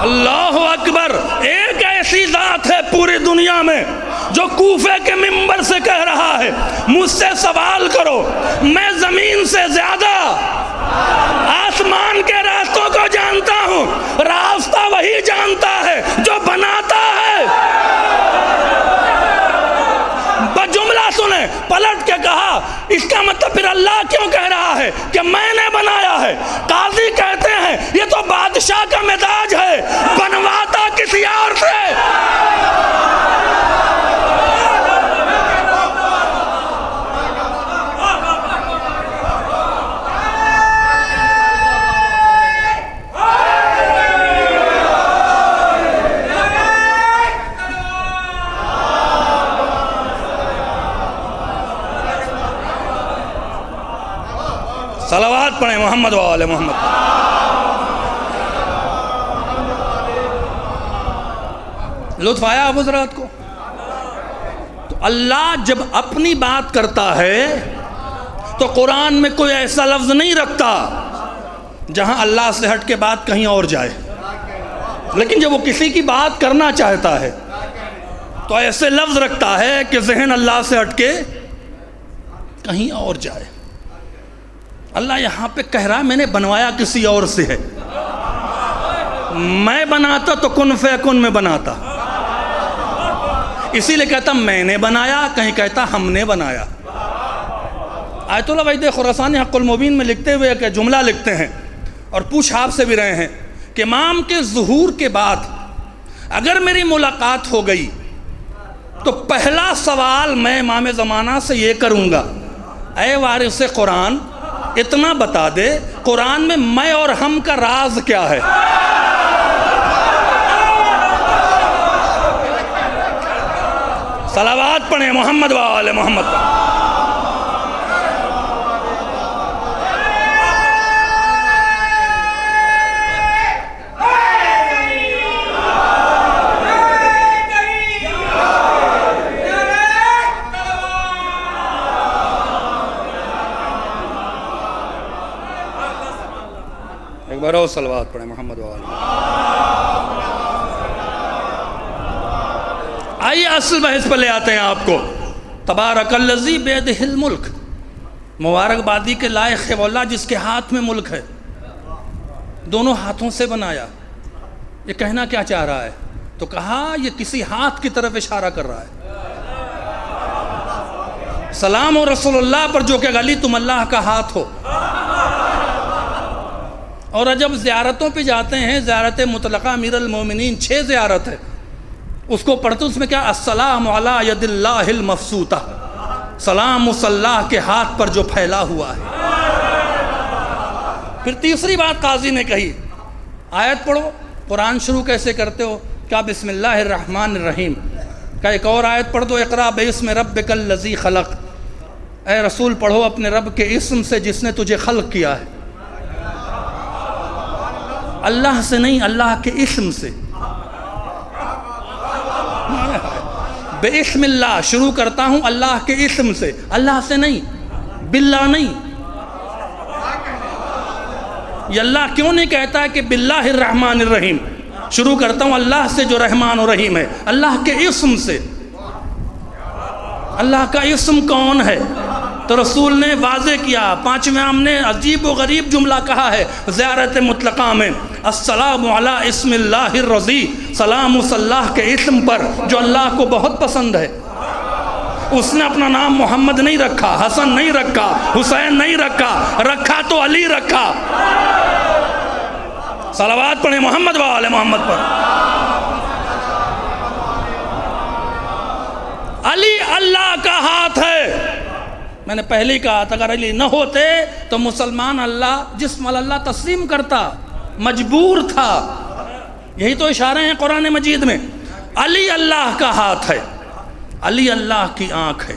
[SPEAKER 1] اللہ اکبر. ایک ایسی ذات ہے پوری دنیا میں جو کوفے کے منبر سے کہہ رہا ہے مجھ سے سوال کرو میں زمین سے زیادہ آسمان کے راستوں کو جانتا ہوں. راستہ وہی جانتا ہے جو بناتا ہے. جملہ سنیں، پلٹ کے کہا اس کا مطلب پھر اللہ کیوں کہہ رہا ہے کہ میں نے بنایا ہے؟ قاضی کہتے ہیں یہ تو بادشاہ کا مزاج ہے، بنواتا کسی اور سے. صلوات پڑھیں محمد و آل محمد. لطف آیا اب حضرات کو؟ تو اللہ جب اپنی بات کرتا ہے تو قرآن میں کوئی ایسا لفظ نہیں رکھتا جہاں اللہ سے ہٹ کے بات کہیں اور جائے. لیکن جب وہ کسی کی بات کرنا چاہتا ہے تو ایسے لفظ رکھتا ہے کہ ذہن اللہ سے ہٹ کے کہیں اور جائے. اللہ یہاں پہ کہہ رہا ہے میں نے بنوایا کسی اور سے ہے. میں بناتا تو کن فیکن میں بناتا. اسی لیے کہتا میں نے بنایا، کہیں کہتا ہم نے بنایا. آیت اللہ وحید خراسانی حق المبین میں لکھتے ہوئے کہ جملہ لکھتے ہیں اور پوچھ آپ سے بھی رہے ہیں کہ امام کے ظہور کے بعد اگر میری ملاقات ہو گئی تو پہلا سوال میں امام زمانہ سے یہ کروں گا، اے وارث قرآن اتنا بتا دے قرآن میں میں اور ہم کا راز کیا ہے. صلوات پڑھیں محمد و آل محمد پر. ایک بار اور صلوات پڑھیں محمد و آل محمد. آئیے اصل بحث پر لے آتے ہیں آپ کو. تبارک الذی بیدہ الملک، مبارکبادی کے لائق ہے وہ اللہ جس کے ہاتھ میں ملک ہے. دونوں ہاتھوں سے بنایا. یہ کہنا کیا چاہ رہا ہے؟ تو کہا یہ کسی ہاتھ کی طرف اشارہ کر رہا ہے. سلام و رسول اللہ پر جو کہ علی تم اللہ کا ہاتھ ہو. اور جب زیارتوں پہ جاتے ہیں، زیارت مطلقہ امیر المومنین 6 زیارت ہے، اس کو پڑھتے اس میں کیا السلام علی ید اللہ المفسوطہ، سلام اللہ کے ہاتھ پر جو پھیلا ہوا ہے. پھر تیسری بات قاضی نے کہی، آیت پڑھو. قرآن شروع کیسے کرتے ہو؟ کیا بسم اللہ الرحمن الرحیم. کیا ایک اور آیت پڑھ دو، اقرا باسم ربک الذی خلق. اے رسول پڑھو اپنے رب کے اسم سے جس نے تجھے خلق کیا ہے. اللہ سے نہیں، اللہ کے اسم سے. بسم اللہ شروع کرتا ہوں اللہ کے اسم سے، اللہ سے نہیں، باللہ نہیں. یہ اللہ کیوں نہیں کہتا ہے کہ باللہ الرحمن الرحیم؟ شروع کرتا ہوں اللہ سے جو رحمان و رحیم ہے، اللہ کے اسم سے. اللہ کا اسم کون ہے؟ تو رسول نے واضح کیا. 5ویں امام نے عجیب و غریب جملہ کہا ہے زیارت مطلقہ میں، السلام علی اسم اللہ الرضی، سلام اس اللہ کے اسم پر جو اللہ کو بہت پسند ہے. اس نے اپنا نام محمد نہیں رکھا، حسن نہیں رکھا، حسین نہیں رکھا، رکھا تو علی رکھا. صلوات پڑھیں محمد و آل محمد پر. علی اللہ کا ہاتھ ہے. میں نے پہلے ہی کہا تھا اگر علی نہ ہوتے تو مسلمان اللہ جسم اللہ تسلیم کرتا، مجبور تھا. یہی تو اشارے ہیں قرآن مجید میں. علی اللہ کا ہاتھ ہے، علی اللہ کی آنکھ ہے،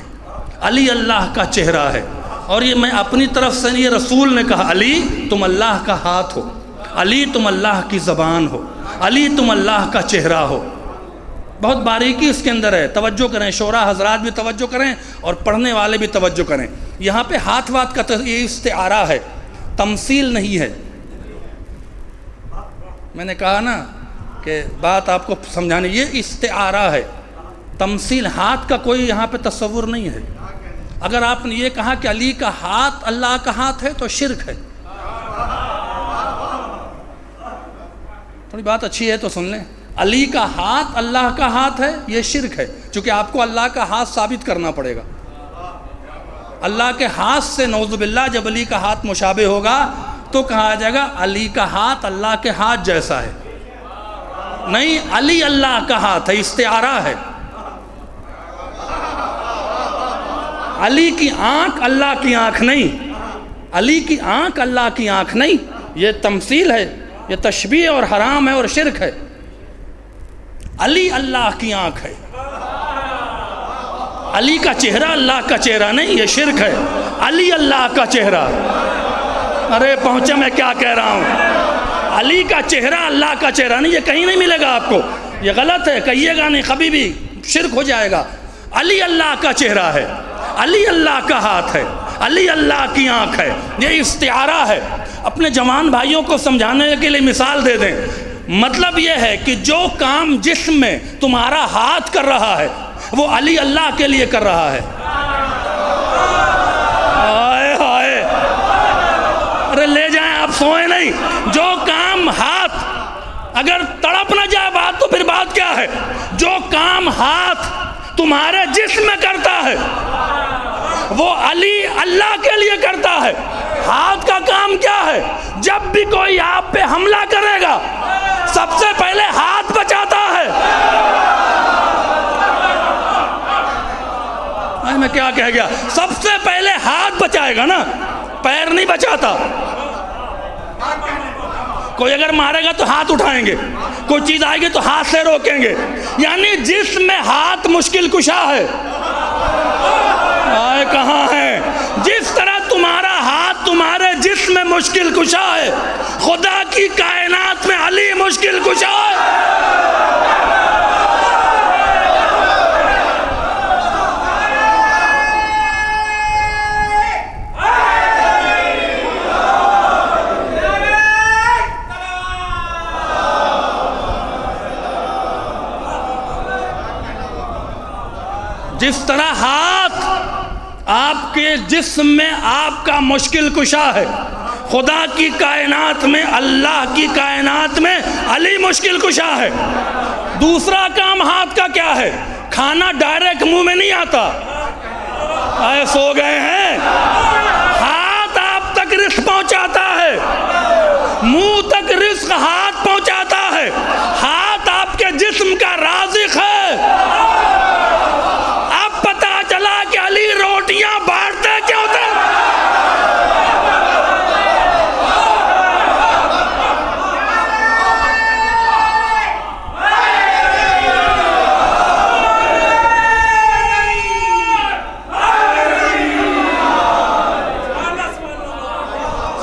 [SPEAKER 1] علی اللہ کا چہرہ ہے. اور یہ میں اپنی طرف سے، یہ رسول نے کہا علی تم اللہ کا ہاتھ ہو، علی تم اللہ کی زبان ہو، علی تم اللہ کا چہرہ ہو. بہت باریکی اس کے اندر ہے، توجہ کریں. شعراء حضرات بھی توجہ کریں اور پڑھنے والے بھی توجہ کریں. یہاں پہ ہاتھ وات کا یہ استعارہ ہے، تمثیل نہیں ہے. میں نے کہا نا کہ بات آپ کو سمجھانے، یہ استعارہ ہے، تمثیل. ہاتھ کا کوئی یہاں پہ تصور نہیں ہے. اگر آپ نے یہ کہا کہ علی کا ہاتھ اللہ کا ہاتھ ہے تو شرک ہے. تھوڑی بات اچھی ہے تو سن لیں. علی کا ہاتھ اللہ کا ہاتھ ہے یہ شرک ہے، چونکہ آپ کو اللہ کا ہاتھ ثابت کرنا پڑے گا. اللہ کے ہاتھ سے نعوذ باللہ جب علی کا ہاتھ مشابہ ہوگا تو کہا جائے گا علی کا ہاتھ اللہ کے ہاتھ جیسا ہے. نہیں، علی اللہ کا ہاتھ ہے، استعارہ ہے. علی کی آنکھ اللہ کی آنکھ نہیں، علی کی آنکھ اللہ کی آنکھ نہیں. یہ تمثیل ہے، یہ تشبیہ اور حرام ہے اور شرک ہے. علی اللہ کی آنکھ ہے، علی کا چہرہ اللہ کا چہرہ نہیں، یہ شرک ہے. علی اللہ کا چہرہ. ارے پہنچے میں کیا کہہ رہا ہوں. علی کا چہرہ اللہ کا چہرہ نہیں، یہ کہیں نہیں ملے گا آپ کو، یہ غلط ہے، کہیے گا نہیں، کبھی بھی شرک ہو جائے گا. علی اللہ کا چہرہ ہے، علی اللہ کا ہاتھ ہے، علی اللہ کی آنکھ ہے. یہ استعارہ ہے. اپنے جوان بھائیوں کو سمجھانے کے لیے مثال دے دیں. مطلب یہ ہے کہ جو کام جسم میں تمہارا ہاتھ کر رہا ہے وہ علی اللہ کے لیے کر رہا ہے. ہائے ہائے، ارے لے جائیں، آپ سوئیں نہیں. جو کام ہاتھ، اگر تڑپ نہ جائے بات تو پھر بات کیا ہے؟ جو کام ہاتھ تمہارے جسم میں کرتا ہے وہ علی اللہ کے لیے کرتا ہے. ہاتھ کا کام کیا ہے؟ جب بھی کوئی آپ پہ حملہ کرے گا سب سے پہلے ہاتھ بچاتا ہے. میں کیا کہہ گیا؟ سب سے پہلے ہاتھ بچائے گا نا، پیر نہیں بچاتا. کوئی اگر مارے گا تو ہاتھ اٹھائیں گے، کوئی چیز آئے گی تو ہاتھ سے روکیں گے. یعنی جسم میں ہاتھ مشکل کشا ہے. آئے کہاں ہے؟ جس طرح تمہارا ہاتھ تمہارے جسم میں مشکل کشا ہے، خدا کی کائنات میں علی مشکل کشا ہے. جس طرح ہاتھ آپ کے جسم میں آپ کا مشکل کشا ہے، خدا کی کائنات میں، اللہ کی کائنات میں علی مشکل کشا ہے. دوسرا کام ہاتھ کا کیا ہے؟ کھانا ڈائریکٹ منہ میں نہیں آتا. آئے سو گئے ہیں؟ ہاتھ آپ تک رزق پہنچاتا ہے، منہ تک رزق ہاتھ پہنچاتا ہے. ہاتھ آپ کے جسم کا رازق ہے. کہ علی روٹیاں بانٹتے کیوں تھے؟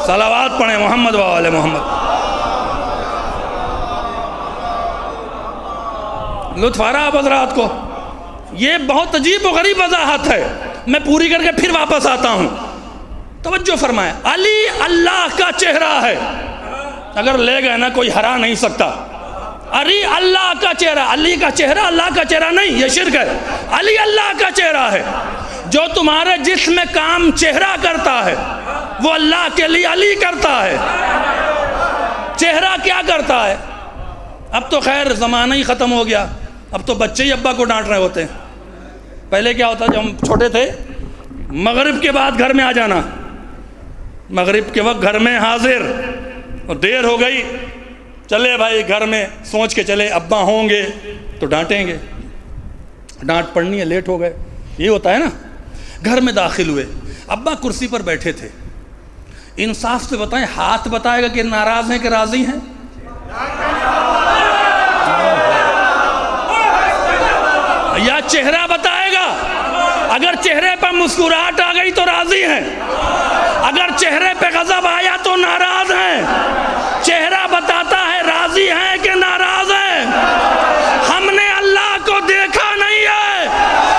[SPEAKER 1] صلوات پڑھیں محمد و آل محمد. لطف آ رہا حضرات کو؟ یہ بہت عجیب و غریب وضاحت ہے. میں پوری کر کے پھر واپس آتا ہوں. توجہ فرمائیں. علی اللہ کا چہرہ ہے. اگر لے گئے نا کوئی ہرا نہیں سکتا. علی اللہ کا چہرہ، علی کا چہرہ اللہ کا چہرہ نہیں، یہ شرک ہے. علی اللہ کا چہرہ ہے. جو تمہارے جسم میں کام چہرہ کرتا ہے وہ اللہ کے لیے علی کرتا ہے. چہرہ کیا کرتا ہے؟ اب تو خیر زمانہ ہی ختم ہو گیا، اب تو بچے ہی ابا کو ڈانٹ رہے ہوتے ہیں. پہلے کیا ہوتا، جب ہم چھوٹے تھے مغرب کے بعد گھر میں آ جانا، مغرب کے وقت گھر میں حاضر، اور دیر ہو گئی چلے بھائی گھر میں سوچ کے چلے ابا ہوں گے تو ڈانٹیں گے، ڈانٹ پڑنی ہے، لیٹ ہو گئے. یہ ہوتا ہے نا. گھر میں داخل ہوئے، ابا کرسی پر بیٹھے تھے. انصاف سے بتائیں، ہاتھ بتائے گا کہ ناراض ہیں کہ راضی ہیں؟ یا چہرہ بتائے گا؟ اگر چہرے پر مسکراہٹ آ گئی تو راضی ہیں، اگر چہرے پہ غضب آیا تو ناراض ہیں. چہرہ بتاتا ہے راضی ہیں کہ ناراض ہیں. ہم نے اللہ کو دیکھا نہیں ہے،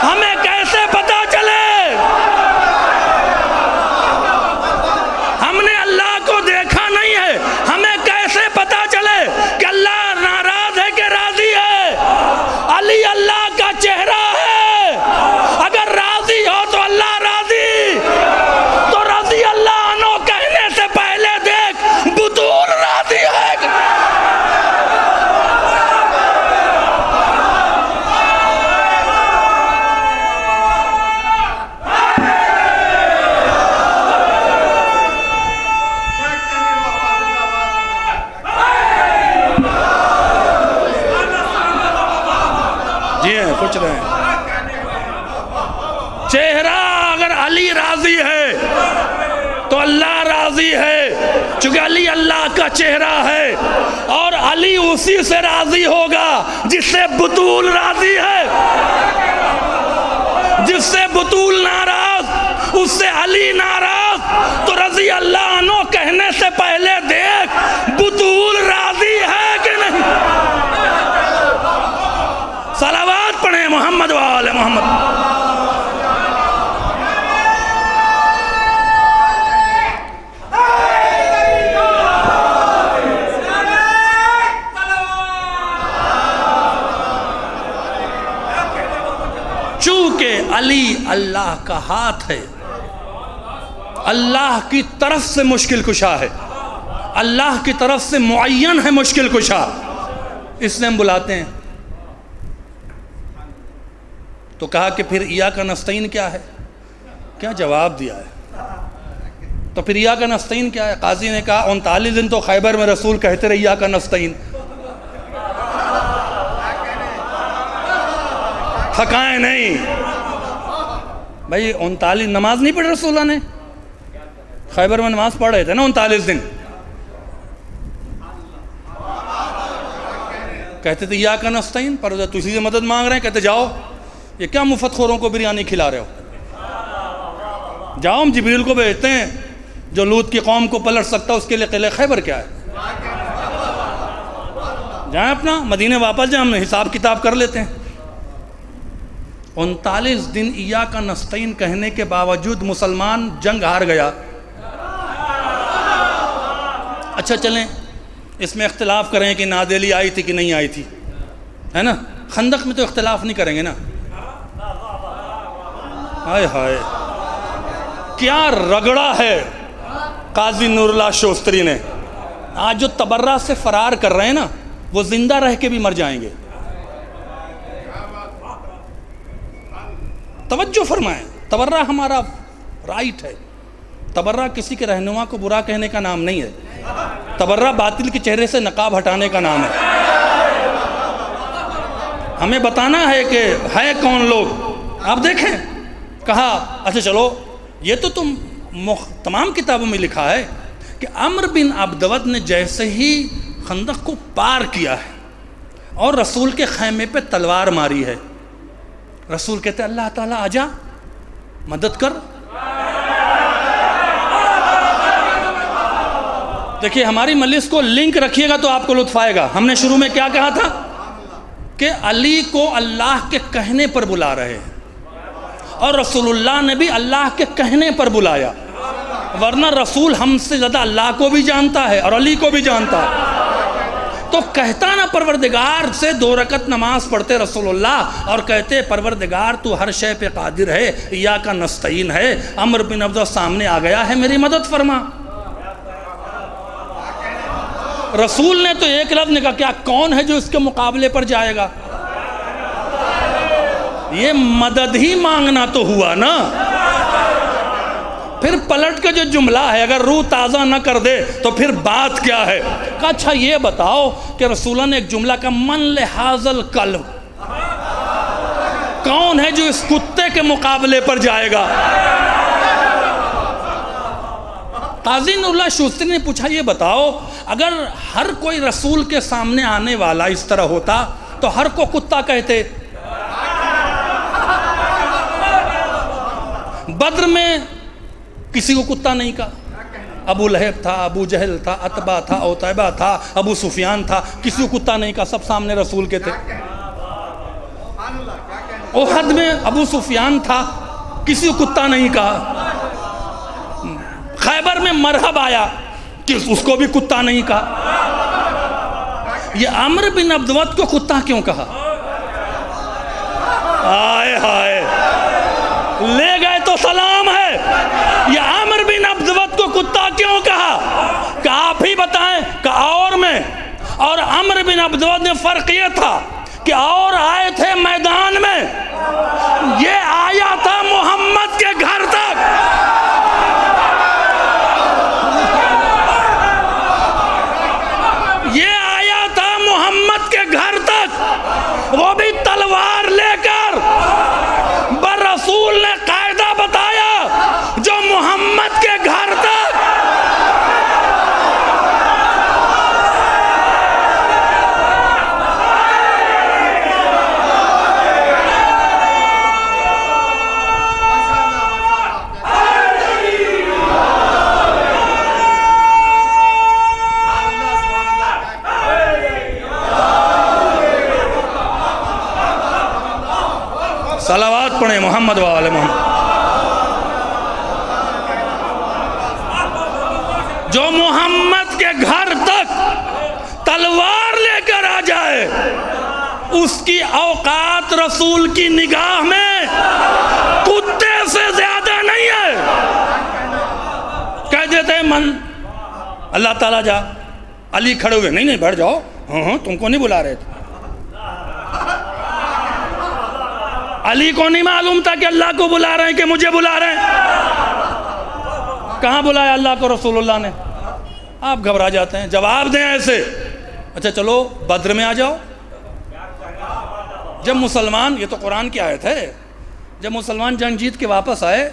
[SPEAKER 1] ہمیں کیسے پتا چلے؟ ہم نے اللہ کو دیکھا نہیں ہے، ہمیں کیسے پتا چلے کہ اللہ ناراض ہے کہ راضی ہے؟ علی اللہ کا چہرہ ہے. اگر راضی ہو تو اللہ راضی، تو رضی اللہ عنہ کہنے سے پہلے دیکھ بطول راضی ہے. جی ہیں، کچھ رہے ہیں. چہرہ اگر علی راضی ہے تو اللہ راضی ہے، چونکہ علی اللہ کا چہرہ ہے. اور علی اسی سے راضی ہوگا جس سے بطول راضی ہے. جس سے بطول ناراض، اس سے علی ناراض، تو رضی اللہ عنہ کہنے علی اللہ کا ہاتھ ہے، اللہ کی طرف سے مشکل کشا ہے، اللہ کی طرف سے معین ہے مشکل کشا، اس لیے ہم بلاتے ہیں۔ تو کہا کہ پھر ایاک نستعین کیا ہے؟ کیا جواب دیا ہے؟ تو پھر ایاک نستعین کیا ہے؟ قاضی نے کہا 39 دن تو خیبر میں رسول کہتے رہے ایاک نستعین، تھکائیں نہیں بھائی۔ 39 نماز نہیں پڑھی رسول اللہ نے؟ خیبر میں نماز پڑھ رہے تھے نا 39 دن، کہتے تھے ایاک نستعین، پر تجھی سے مدد مانگ رہے ہیں، کہتے جاؤ، یہ کیا مفت خوروں کو بریانی کھلا رہے ہو؟ جاؤ، ہم جبریل کو بھیجتے ہیں جو لوط کی قوم کو پلٹ سکتا، اس کے لیے قلعہ خیبر کیا ہے؟ جائیں اپنا مدینے واپس جائیں، ہم حساب کتاب کر لیتے ہیں۔ 39 دن ایاک نستعین کہنے کے باوجود مسلمان جنگ ہار گیا۔ اچھا چلیں اس میں اختلاف کریں کہ نادیلی آئی تھی کہ نہیں آئی تھی، ہے نا؟ خندق میں تو اختلاف نہیں کریں گے نا؟ ہائے ہائے کیا رگڑا ہے قاضی نور اللہ شوستری نے۔ آج جو تبرہ سے فرار کر رہے ہیں نا، وہ زندہ رہ کے بھی مر جائیں گے۔ توجہ فرمائیں، تبرہ ہمارا رائٹ ہے، تبرہ کسی کے رہنما کو برا کہنے کا نام نہیں ہے، تبرہ باطل کے چہرے سے نقاب ہٹانے کا نام ہے۔ ہمیں بتانا ہے کہ ہے کون لوگ۔ آپ دیکھیں، کہا اچھا چلو، یہ تو تم تمام کتابوں میں لکھا ہے کہ عمرو بن عبدود نے جیسے ہی خندق کو پار کیا ہے اور رسول کے خیمے پہ تلوار ماری ہے، رسول کہتے اللہ تعالیٰ آجا مدد کر۔ دیکھیے ہماری مجلس کو لنک رکھیے گا تو آپ کو لطف آئے گا۔ ہم نے شروع میں کیا کہا تھا کہ علی کو اللہ کے کہنے پر بلا رہے ہیں، اور رسول اللہ نے بھی اللہ کے کہنے پر بلایا، ورنہ رسول ہم سے زیادہ اللہ کو بھی جانتا ہے اور علی کو بھی جانتا ہے۔ تو کہتا نا پروردگار سے 2 رکعت نماز پڑھتے رسول اللہ اور کہتے پروردگار تو ہر شے پہ قادر ہے، ایاک نستعین ہے، عمرو بن عبدود سامنے آ گیا ہے، میری مدد فرما۔ رسول نے تو ایک لفظ نے کہا کیا کون ہے جو اس کے مقابلے پر جائے گا؟ یہ مدد ہی مانگنا تو ہوا نا۔ پھر پلٹ کے جو جملہ ہے اگر روح تازہ نہ کر دے تو پھر بات کیا ہے؟ کہا اچھا یہ بتاؤ کہ رسول اللہ نے ایک جملہ کا من لحاظ القلب، کون ہے جو اس کتے کے مقابلے پر جائے گا؟ قاضی نور اللہ شوستری نے پوچھا یہ بتاؤ اگر ہر کوئی رسول کے سامنے آنے والا اس طرح ہوتا تو ہر کو کتا کہتے؟ بدر میں کسی کو کتا نہیں کہا، ابو لہب تھا، ابو جہل تھا، عتبہ تھا، عتیبہ تھا، ابو سفیان تھا، کسی کو کتا نہیں کہا، سب سامنے رسول کے تھے۔ احد میں ابو سفیان تھا، کسی کو کتا نہیں کہا۔ خیبر میں مرحب آیا، اس کو بھی کتا نہیں کہا۔ یہ عمرو بن عبدود کو کتا کیوں کہا؟ آئے ہائے لے گئے تو سلام ہے۔ یہ عمرو بن عبدود کو کتا کیوں کہا؟ کہ آپ ہی بتائیں کہ اور میں اور عمرو بن عبدود نے فرق یہ تھا کہ اور آئے تھے میدان میں، یہ آیا تھا محمد کے گھر تک۔ یہ آیا تھا محمد کے گھر تک، وہ بھی تلوار لے کر۔ بر رسول نے قاعدہ بتایا جو محمد کے گھر تک۔ صلوات پڑھیں محمد وآل محمد۔ جو محمد کے گھر تک تلوار لے کر آ جائے اس کی اوقات رسول کی نگاہ میں سے زیادہ نہیں ہے. کہہ دیتے من اللہ تعالیٰ جا. علی کھڑے ہوئے, نہیں بیٹھ جاؤ, ہاں تم کو نہیں بلا رہے تھے. علی کو نہیں معلوم تھا کہ اللہ کو بلا رہے ہیں کہ مجھے بلا رہے ہیں. کہاں بلایا اللہ کو رسول اللہ نے؟ آپ گھبرا جاتے ہیں, جواب دیں ایسے. اچھا چلو بدر میں آ جاؤ. جب مسلمان, یہ تو قرآن کی آیت ہے, جب مسلمان جنگ جیت کے واپس آئے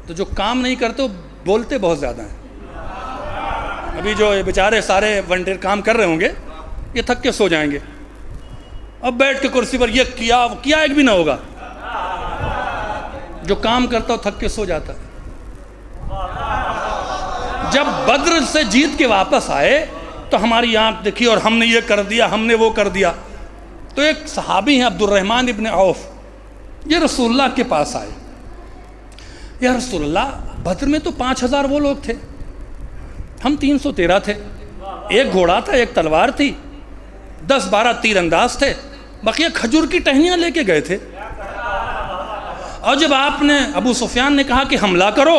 [SPEAKER 1] تو جو کام نہیں کرتے بولتے بہت زیادہ ہیں. ابھی جو بیچارے سارے ونٹیر کام کر رہے ہوں گے یہ تھک کے سو جائیں گے. اب بیٹھ کے کرسی پر یہ کیا ایک بھی نہ ہوگا. جو کام کرتا ہو تھک کے سو جاتا ہے. جب بدر سے جیت کے واپس آئے تو ہماری آنکھ دیکھی اور ہم نے یہ کر دیا, ہم نے وہ کر دیا. تو ایک صحابی ہیں عبد الرحمن ابن عوف, یہ رسول اللہ کے پاس آئے. یا رسول اللہ, بدر میں تو 5000 وہ لوگ تھے, ہم 313 تھے. ایک گھوڑا تھا, ایک تلوار تھی, 10-12 تیر انداز تھے, بقیہ کھجور کی ٹہنیاں لے کے گئے تھے. اور جب آپ نے, ابو سفیان نے کہا کہ حملہ کرو,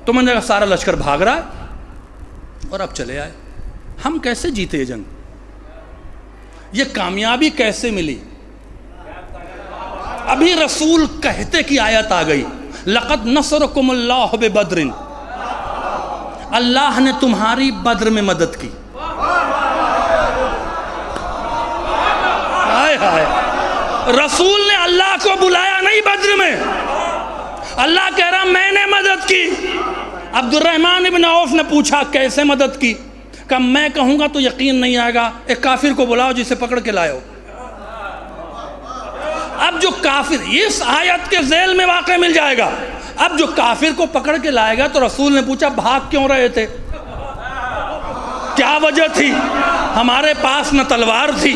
[SPEAKER 1] تو میں نے کہا سارا لشکر بھاگ رہا ہے اور اب چلے آئے. ہم کیسے جیتے یہ جنگ؟ یہ کامیابی کیسے ملی؟ ابھی رسول کہتے کی آیت آ گئی, لقد نصرکم اللہ ببدر, اللہ نے تمہاری بدر میں مدد کی. ہائے ہائے, رسول نے اللہ کو بلایا نہیں بدر میں, اللہ کہہ رہا میں نے مدد کی. عبد الرحمن ابن عوف نے پوچھا کیسے مدد کی؟ کہ میں کہوں گا تو یقین نہیں آئے گا, ایک کافر کو بلاؤ جسے پکڑ کے لائے ہو. اب جو کافر, اس آیت کے ذیل میں واقع مل جائے گا. اب جو کافر کو پکڑ کے لائے گا تو رسول نے پوچھا بھاگ کیوں رہے تھے, کیا وجہ تھی؟ ہمارے پاس نہ تلوار تھی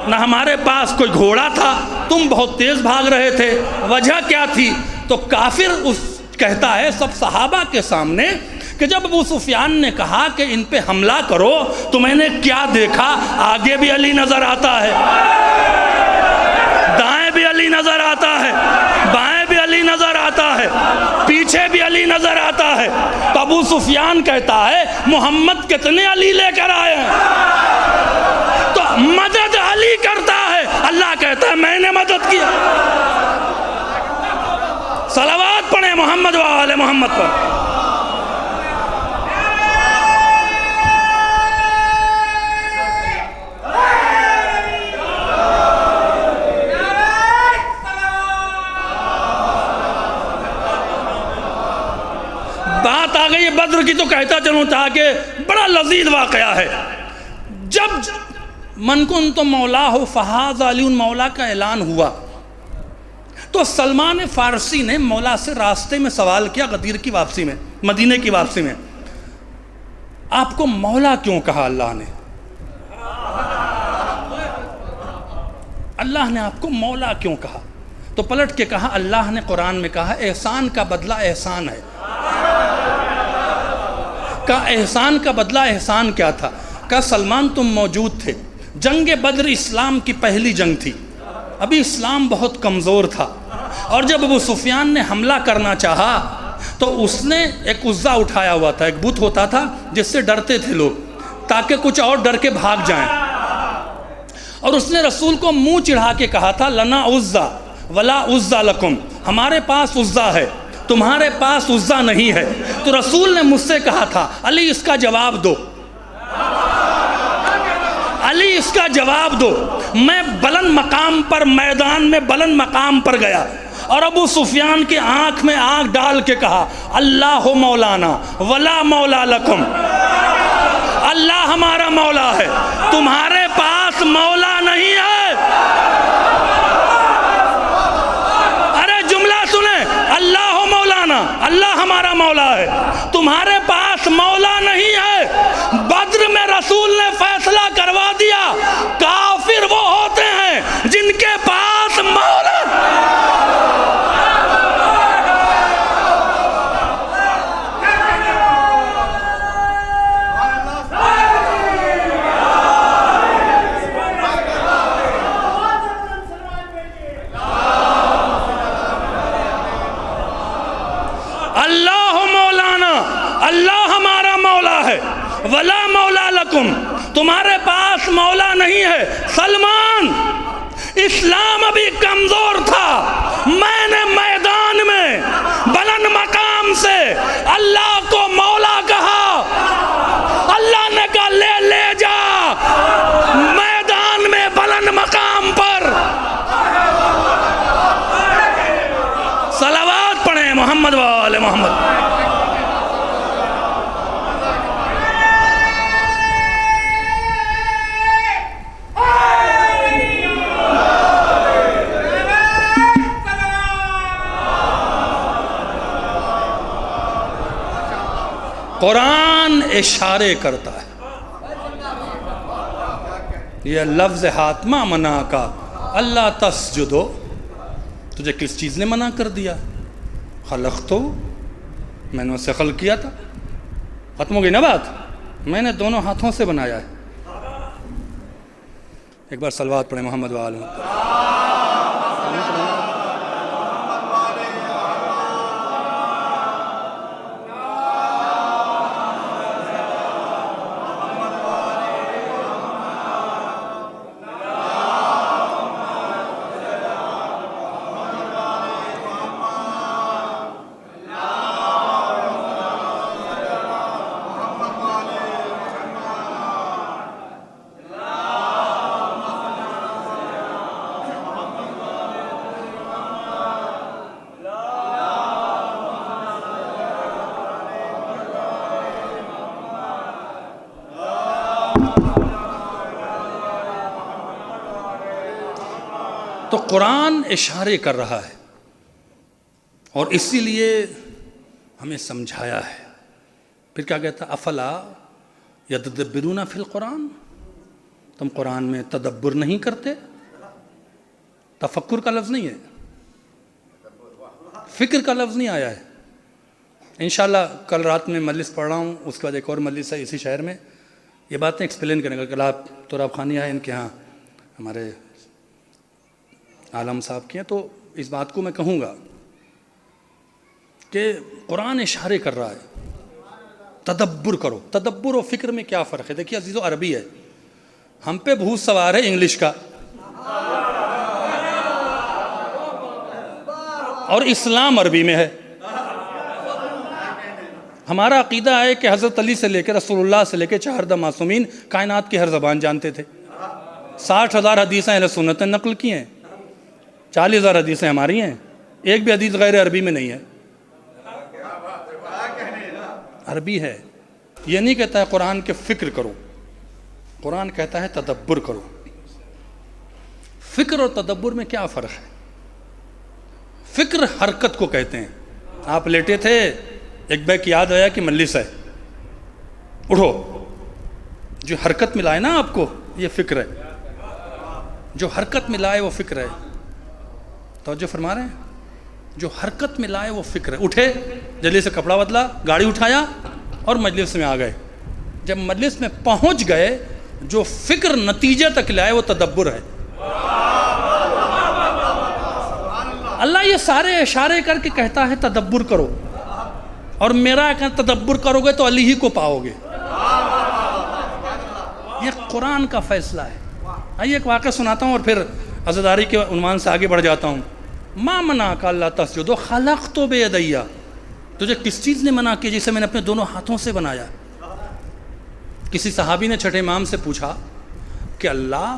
[SPEAKER 1] نہ ہمارے پاس کوئی گھوڑا تھا, تم بہت تیز بھاگ رہے تھے, وجہ کیا تھی؟ تو کافر کہتا ہے سب صحابہ کے سامنے کہ جب ابو سفیان نے کہا کہ ان پہ حملہ کرو تو میں نے کیا دیکھا, آگے بھی علی نظر آتا ہے, دائیں بھی علی نظر آتا ہے, بائیں بھی علی نظر آتا ہے, پیچھے بھی علی نظر آتا ہے. تو ابو سفیان کہتا ہے محمد کتنے علی لے کر آئے ہیں, تو مدد علی کرتا ہے, اللہ کہتا ہے میں نے مدد کیا. صلوات پڑھیں محمد و آل محمد پر. بات آ گئی بدر کی تو کہتا چلوں تاکہ بڑا لذیذ واقعہ ہے. جب من کنت مولاہ فہذ علی مولا کا اعلان ہوا تو سلمان فارسی نے مولا سے راستے میں سوال کیا, غدیر کی واپسی میں, مدینے کی واپسی میں, آپ کو مولا کیوں کہا اللہ نے؟ اللہ نے آپ کو مولا کیوں کہا؟ تو پلٹ کے کہا اللہ نے قرآن میں کہا احسان کا بدلہ احسان ہے. کہا احسان کا بدلہ احسان کیا تھا؟ کہا سلمان تم موجود تھے, جنگ بدر اسلام کی پہلی جنگ تھی, ابھی اسلام بہت کمزور تھا, اور جب ابو سفیان نے حملہ کرنا چاہا تو اس نے ایک عزا اٹھایا ہوا تھا, ایک بت ہوتا تھا جس سے ڈرتے تھے لوگ تاکہ کچھ اور ڈر کے بھاگ جائیں, اور اس نے رسول کو منہ چڑھا کے کہا تھا لنا عزا ولا عزا لکم, ہمارے پاس عزا ہے تمہارے پاس عزا نہیں ہے. تو رسول نے مجھ سے کہا تھا علی اس کا جواب دو, علی اس کا جواب دو. میں بلند مقام پر, میدان میں بلند مقام پر گیا اور ابو سفیان کی آنکھ میں آنکھ ڈال کے کہا اللہ مولانا ولا مولا لکم, اللہ ہمارا مولا ہے تمہارے پاس مولا نہیں ہے. ارے جملہ سنیں, اللہ مولانا, اللہ ہمارا مولا ہے تمہارے پاس مولا نہیں ہے. بدر میں رسول نے فیصلہ کروا دیا کافر وہ ہوتے ہیں جن کے پاس مولا. اللہ مولانا، اللہ ہمارا مولا ہے، ولا مولا لکم، تمہارے پاس مولا نہیں ہے۔ سلمان، اسلام ابھی کمزور تھا، میں نے میدان میں بلند مقام سے اللہ کو مولا کہا، اللہ نے کہا لے جا میدان میں بلند مقام پر۔ صلوات پڑھیں محمد وآل محمد۔ قرآن اشارے کرتا ہے، یہ لفظ حاتمہ منع کا، اللہ تسجدو، تجھے کس چیز نے منع کر دیا؟ خلقتو، میں نے اسے خلق کیا تھا۔ ختم ہو گئی نا بات، میں نے دونوں ہاتھوں سے بنایا ہے۔ ایک بار صلوات پڑھیں محمد وآل محمد۔ تو قرآن اشارے کر رہا ہے، اور اسی لیے ہمیں سمجھایا ہے۔ پھر کیا کہتا؟ افلا یتدبرون فی القرآن، تم قرآن میں تدبر نہیں کرتے؟ تفکر کا لفظ نہیں ہے، فکر کا لفظ نہیں آیا ہے۔ انشاءاللہ کل رات میں مجلس پڑھ رہا ہوں، اس کے بعد ایک اور مجلس ہے اسی شہر میں، یہ باتیں ایکسپلین کرنے کا۔ کل آپ تراب خانی آئے ان کے ہاں، ہمارے عالم صاحب کی ہیں، تو اس بات کو میں کہوں گا کہ قرآن اشارے کر رہا ہے، تدبر کرو۔ تدبر و فکر میں کیا فرق ہے؟ دیکھیے عزیزو، عربی ہے، ہم پہ بھوت سوار ہے انگلش کا، اور اسلام عربی میں ہے۔ ہمارا عقیدہ ہے کہ حضرت علی سے لے کے رسول اللہ سے لے کے 4 معصومین کائنات کی ہر زبان جانتے تھے۔ 60,000 حدیثیں اہل سنت نے نقل کی ہیں، 40,000 حدیثیں ہماری ہیں، ایک بھی حدیث غیر عربی میں نہیں ہے، عربی ہے۔ یہ نہیں کہتا ہے قرآن کے فکر کرو، قرآن کہتا ہے تدبر کرو۔ فکر اور تدبر میں کیا فرق ہے؟ فکر حرکت کو کہتے ہیں۔ آپ لیٹے تھے، ایک بیک یاد آیا کہ مجلس ہے، اٹھو، جو حرکت ملائے نا آپ کو، یہ فکر ہے، جو حرکت ملائے وہ فکر ہے۔ توجہ فرما رہے ہیں؟ جو حرکت میں لائے وہ فکر ہے۔ اٹھے، جلدی سے کپڑا بدلا، گاڑی اٹھایا اور مجلس میں آ گئے۔ جب مجلس میں پہنچ گئے، جو فکر نتیجے تک لائے وہ تدبر ہے۔ اللہ یہ سارے اشارے کر کے کہتا ہے تدبر کرو، اور میرا تدبر کرو گے تو علی ہی کو پاؤ گے۔ یہ قرآن کا فیصلہ ہے۔ آئیے ایک واقعہ سناتا ہوں اور پھر عزاداری کے عنوان سے آگے بڑھ جاتا ہوں۔ ما منع کا اللہ تسجدو خلقت بیدیا، تجھے کس چیز نے منع کیا جسے میں نے اپنے دونوں ہاتھوں سے بنایا؟ کسی صحابی نے چھٹے امام سے پوچھا کہ اللہ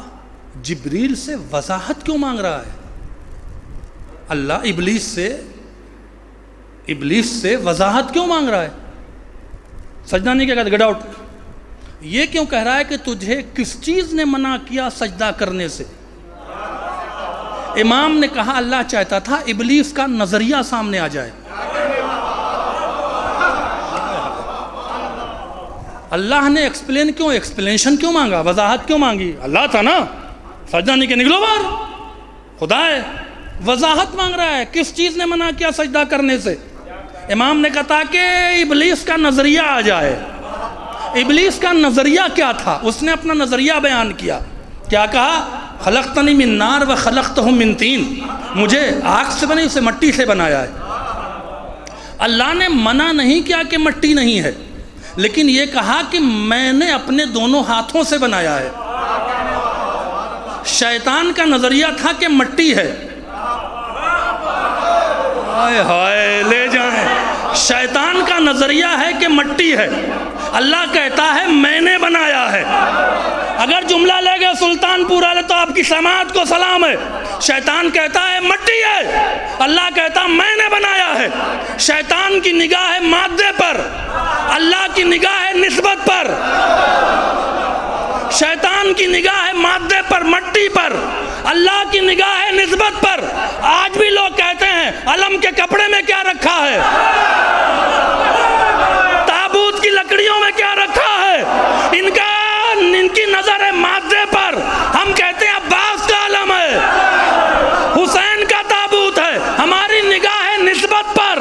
[SPEAKER 1] جبریل سے وضاحت کیوں مانگ رہا ہے؟ اللہ ابلیس سے وضاحت کیوں مانگ رہا ہے؟ سجدہ نہیں کیا کہتا، گیٹ آؤٹ۔ یہ کیوں کہہ رہا ہے کہ تجھے کس چیز نے منع کیا سجدہ کرنے سے؟ امام نے کہا اللہ چاہتا تھا ابلیس کا نظریہ سامنے آ جائے۔ اللہ نے ایکسپلینشن کیوں مانگا، وضاحت کیوں مانگی؟ اللہ تھا نا، سجدہ نہیں کہ نکلو باہر، خدا ہے، وضاحت مانگ رہا ہے کس چیز نے منع کیا سجدہ کرنے سے؟ امام نے کہا کہ ابلیس کا نظریہ آ جائے۔ ابلیس کا نظریہ کیا تھا؟ اس نے اپنا نظریہ بیان کیا، کیا کہا؟ خلقتنی من نار و خلقتہ من طین، مجھے آگ سے بنے، اسے مٹی سے بنایا ہے۔ اللہ نے منع نہیں کیا کہ مٹی نہیں ہے، لیکن یہ کہا کہ میں نے اپنے دونوں ہاتھوں سے بنایا ہے۔ شیطان کا نظریہ تھا کہ مٹی ہے، ہائے ہائے لے جائیں، شیطان کا نظریہ ہے کہ مٹی ہے، اللہ کہتا ہے میں نے بنایا ہے۔ اگر جملہ لے گئے سلطان پورا لے تو آپ کی سماعت کو سلام ہے۔ شیطان کہتا ہے مٹی ہے، اللہ کہتا میں نے بنایا ہے۔ شیطان کی نگاہ ہے مادے پر، اللہ کی نگاہ ہے نسبت پر۔ شیطان کی نگاہ ہے مادے پر، مٹی پر، اللہ کی نگاہ ہے نسبت پر۔ آج بھی لوگ کہتے ہیں علم کے کپڑے میں کیا رکھا ہے، تابوت کی لکڑیوں میں کیا رکھا ہے، ان کی نظر ہے مادے پر۔ ہم کہتے ہیں عباس کا علم ہے، حسین کا تابوت ہے، ہماری نگاہ ہے نسبت پر۔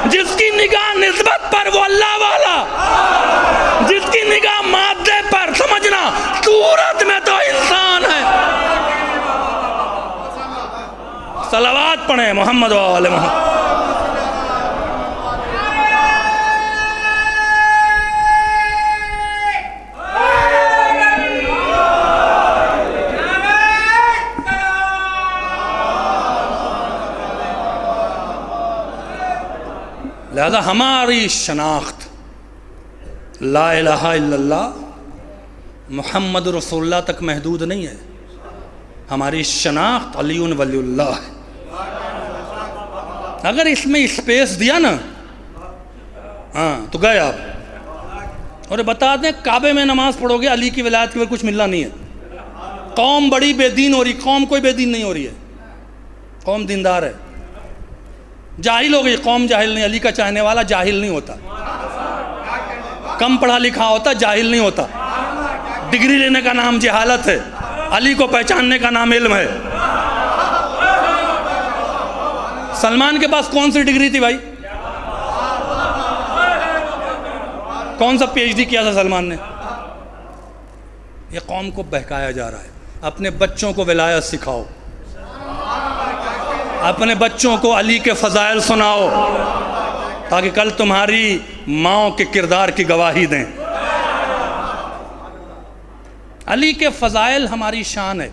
[SPEAKER 1] جس کی نگاہ نسبت پر وہ اللہ والا، جس کی نگاہ مادے پر، سمجھنا صورت میں تو انسان ہے۔ صلوات پڑھیں محمد و آل محمد۔ لہذا ہماری شناخت لا الہ الا اللہ محمد رسول اللہ تک محدود نہیں ہے، ہماری شناخت علی ولی اللہ ہے۔ اگر اس میں اسپیس دیا نا تو گئے آپ۔ اور بتا دیں کعبے میں نماز پڑھو گے علی کی ولایت کے بعد کچھ ملنا نہیں ہے۔ قوم بڑی بے دین ہو رہی، قوم کوئی بے دین نہیں ہو رہی ہے، قوم دیندار ہے۔ جاہل ہو گئی قوم، جاہل نہیں۔ علی کا چاہنے والا جاہل نہیں ہوتا، کم پڑھا لکھا ہوتا جاہل نہیں ہوتا۔ ڈگری لینے کا نام جہالت ہے، علی کو پہچاننے کا نام علم ہے۔ سلمان کے پاس کون سی ڈگری تھی بھائی؟ کون سا پی ایچ ڈی کیا تھا سلمان نے؟ یہ قوم کو بہکایا جا رہا ہے۔ اپنے بچوں کو ولایت سکھاؤ، اپنے بچوں کو علی کے فضائل سناؤ، تاکہ کل تمہاری ماؤں کے کردار کی گواہی دیں۔ علی کے فضائل ہماری شان ہے۔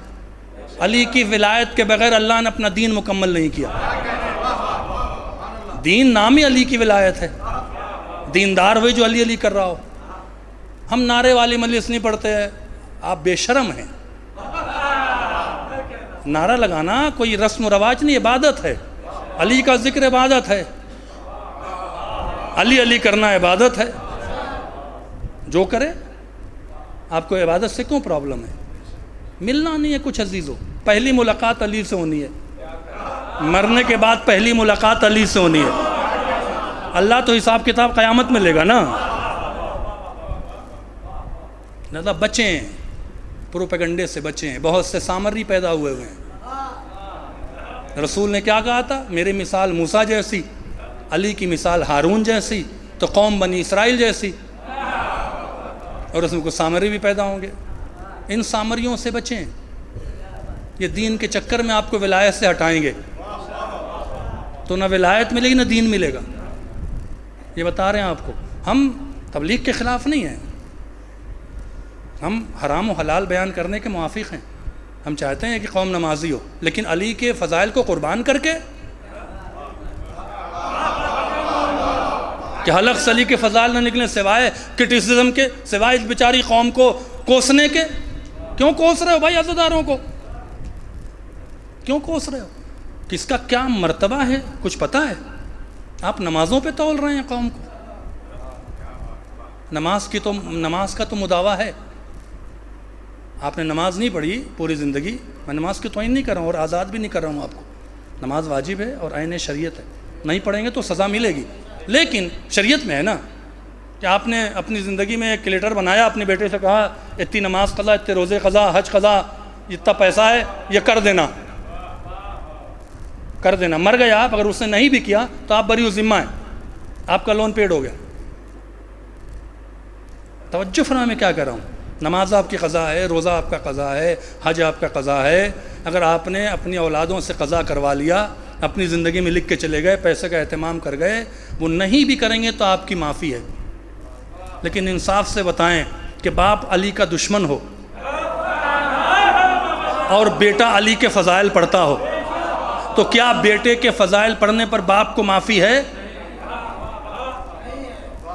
[SPEAKER 1] علی کی ولایت کے بغیر اللہ نے اپنا دین مکمل نہیں کیا۔ دین نام ہی علی کی ولایت ہے۔ دیندار ہوئے جو علی علی کر رہا ہو۔ ہم نعرے والی مجلس نہیں پڑھتے ہیں، آپ بے شرم ہیں۔ نعرہ لگانا کوئی رسم و رواج نہیں، عبادت ہے۔ علی کا ذکر عبادت ہے، علی علی کرنا عبادت ہے۔ جو کرے، آپ کو عبادت سے کیوں پرابلم ہے؟ ملنا نہیں ہے کچھ عزیزوں، پہلی ملاقات علی سے ہونی ہے، مرنے کے بعد پہلی ملاقات علی سے ہونی ہے۔ اللہ تو حساب کتاب قیامت میں لے گا نا۔ لہذا بچیں، پروپیگنڈے سے بچیں۔ بہت سے سامری پیدا ہوئے ہیں۔ رسول نے کیا کہا تھا؟ میری مثال موسیٰ جیسی، علی کی مثال ہارون جیسی، تو قوم بنی اسرائیل جیسی۔ اور اس میں کچھ سامری بھی پیدا ہوں گے۔ ان سامریوں سے بچیں، یہ دین کے چکر میں آپ کو ولایت سے ہٹائیں گے تو نہ ولایت ملے گی نہ دین ملے گا۔ یہ بتا رہے ہیں آپ کو۔ ہم تبلیغ کے خلاف نہیں ہیں، ہم حرام و حلال بیان کرنے کے موافق ہیں۔ ہم چاہتے ہیں کہ قوم نمازی ہو، لیکن علی کے فضائل کو قربان کر کے کہ حلق سے علی کے فضائل نہ نکلیں سوائے کرٹیسزم کے، سوائے اس بیچاری قوم کو کوسنے کے۔ کیوں کوس رہے ہو بھائی عزاداروں کو؟ کیوں کوس رہے ہو؟ کس کا کیا مرتبہ ہے کچھ پتہ ہے؟ آپ نمازوں پہ تول رہے ہیں قوم کو۔ نماز کا تو مداوع ہے۔ آپ نے نماز نہیں پڑھی پوری زندگی، میں نماز کی توہین نہیں کر رہا ہوں اور آزاد بھی نہیں کر رہا ہوں آپ کو۔ نماز واجب ہے اور عین شریعت ہے، نہیں پڑھیں گے تو سزا ملے گی، لیکن شریعت میں ہے نا کہ آپ نے اپنی زندگی میں ایک لیٹر بنایا، اپنے بیٹے سے کہا اتنی نماز قضا، اتنے روزے قضا، حج قضا، اتنا پیسہ ہے یہ کر دینا، مر گئے آپ، اگر اس نے نہیں بھی کیا تو آپ بری ذمہ ہیں، آپ کا لون پیڈ ہو گیا۔ توجہ فرما میں کیا کر رہا ہوں؟ نماز آپ کی قضا ہے، روزہ آپ کا قضا ہے، حج آپ کا قضا ہے۔ اگر آپ نے اپنی اولادوں سے قضا کروا لیا اپنی زندگی میں لکھ کے چلے گئے، پیسے کا اہتمام کر گئے، وہ نہیں بھی کریں گے تو آپ کی معافی ہے، لیکن انصاف سے بتائیں کہ باپ علی کا دشمن ہو اور بیٹا علی کے فضائل پڑھتا ہو تو کیا بیٹے کے فضائل پڑھنے پر باپ کو معافی ہے؟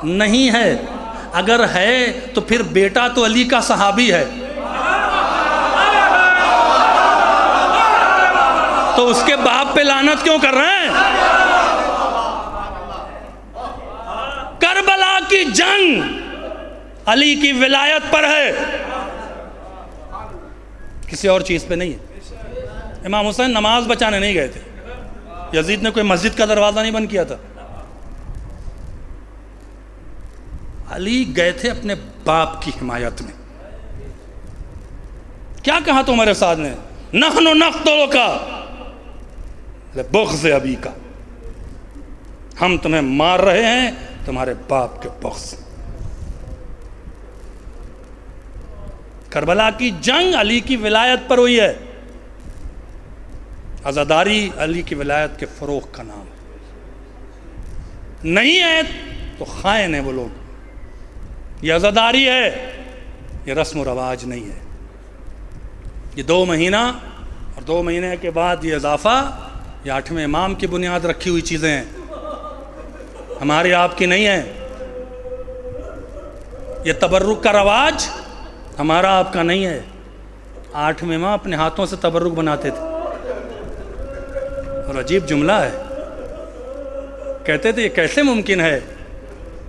[SPEAKER 1] نہیں ہے۔ اگر ہے تو پھر بیٹا تو علی کا صحابی ہے، تو اس کے باپ پہ لعنت کیوں کر رہے ہیں؟ کربلا کی جنگ علی کی ولایت پر ہے، کسی اور چیز پہ نہیں ہے۔ امام حسین نماز بچانے نہیں گئے تھے، یزید نے کوئی مسجد کا دروازہ نہیں بند کیا تھا، علی گئے تھے اپنے باپ کی حمایت میں۔ کیا کہا تمہارے ساتھ نے؟ نحن نقتلک لبغض ابی کا، ہم تمہیں مار رہے ہیں تمہارے باپ کے بغض۔ کربلا کی جنگ علی کی ولایت پر ہوئی ہے، عزاداری علی کی ولایت کے فروغ کا نام ہے، نہیں ہے تو خائن ہیں وہ لوگ۔ یہ عزاداری ہے، یہ رسم و رواج نہیں ہے، یہ 2 مہینہ اور 2 مہینے کے بعد یہ اضافہ، یہ 8ویں امام کی بنیاد رکھی ہوئی چیزیں ہیں، ہماری آپ کی نہیں ہیں۔ یہ تبرک کا رواج ہمارا آپ کا نہیں ہے، 8ویں امام اپنے ہاتھوں سے تبرک بناتے تھے، اور عجیب جملہ ہے، کہتے تھے یہ کیسے ممکن ہے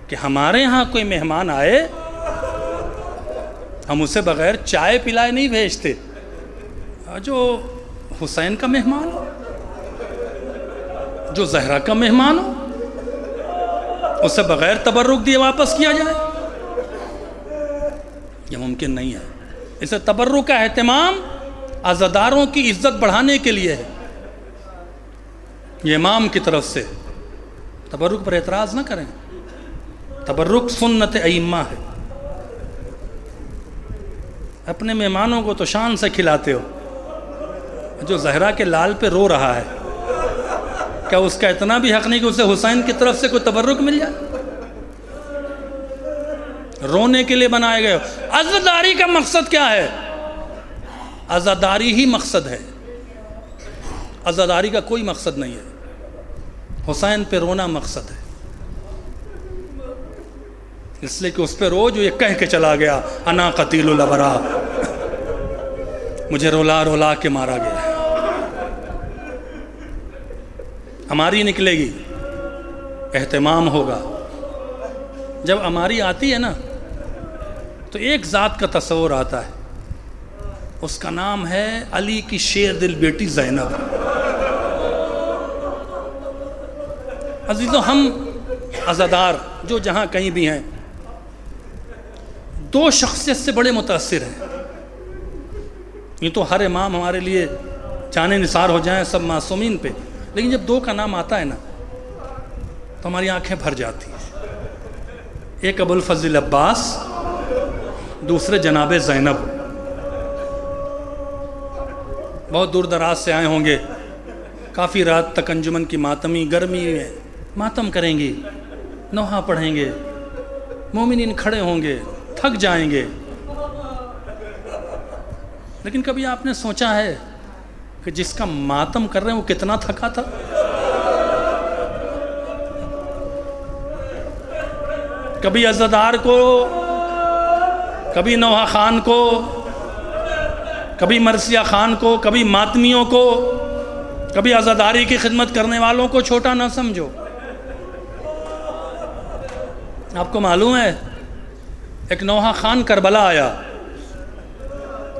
[SPEAKER 1] کہ ہمارے ہاں کوئی مہمان آئے ہم اسے بغیر چائے پلائے نہیں بھیجتے، جو حسین کا مہمان ہو، جو زہرا کا مہمان ہو، اسے بغیر تبرک دیے واپس کیا جائے؟ یہ ممکن نہیں ہے۔ اسے تبرک کا اہتمام عزاداروں کی عزت بڑھانے کے لیے ہے، یہ امام کی طرف سے۔ تبرک پر اعتراض نہ کریں، تبرک سنت ائمہ ہے۔ اپنے مہمانوں کو تو شان سے کھلاتے ہو، جو زہرا کے لال پہ رو رہا ہے کیا اس کا اتنا بھی حق نہیں کہ اسے حسین کی طرف سے کوئی تبرک مل جائے؟ رونے کے لیے بنائے گئے ہو۔ عزاداری کا مقصد کیا ہے؟ عزاداری ہی مقصد ہے، عزاداری کا کوئی مقصد نہیں ہے، حسین پہ رونا مقصد ہے، اس لیے کہ اس پہ رو جو یہ کہہ کے چلا گیا انا قتیل الابرا، مجھے رولا رولا کے مارا گیا۔ ہماری نکلے گی، اہتمام ہوگا۔ جب ہماری آتی ہے نا تو ایک ذات کا تصور آتا ہے، اس کا نام ہے علی کی شیر دل بیٹی زینب۔ عزیزو، ہم عزادار جو جہاں کہیں بھی ہیں، 2 شخصیت سے بڑے متاثر ہیں۔ یہ تو ہر امام ہمارے لیے جانے نثار ہو جائیں سب معصومین پہ، لیکن جب 2 کا نام آتا ہے نا تو ہماری آنکھیں بھر جاتی ہیں۔ ایک ابو الفضل عباس، دوسرے جناب زینب۔ بہت دور دراز سے آئے ہوں گے، کافی رات تک انجمن کی ماتمی گرمی میں ماتم کریں گی، نوحہ پڑھیں گے، مومنین کھڑے ہوں گے، تھک جائیں گے، لیکن کبھی آپ نے سوچا ہے کہ جس کا ماتم کر رہے ہیں وہ کتنا تھکا تھا؟ کبھی عزادار کو، کبھی نوحہ خان کو، کبھی مرثیہ خان کو، کبھی ماتمیوں کو، کبھی عزاداری کی خدمت کرنے والوں کو چھوٹا نہ سمجھو۔ آپ کو معلوم ہے ایک نوحہ خان کربلا آیا،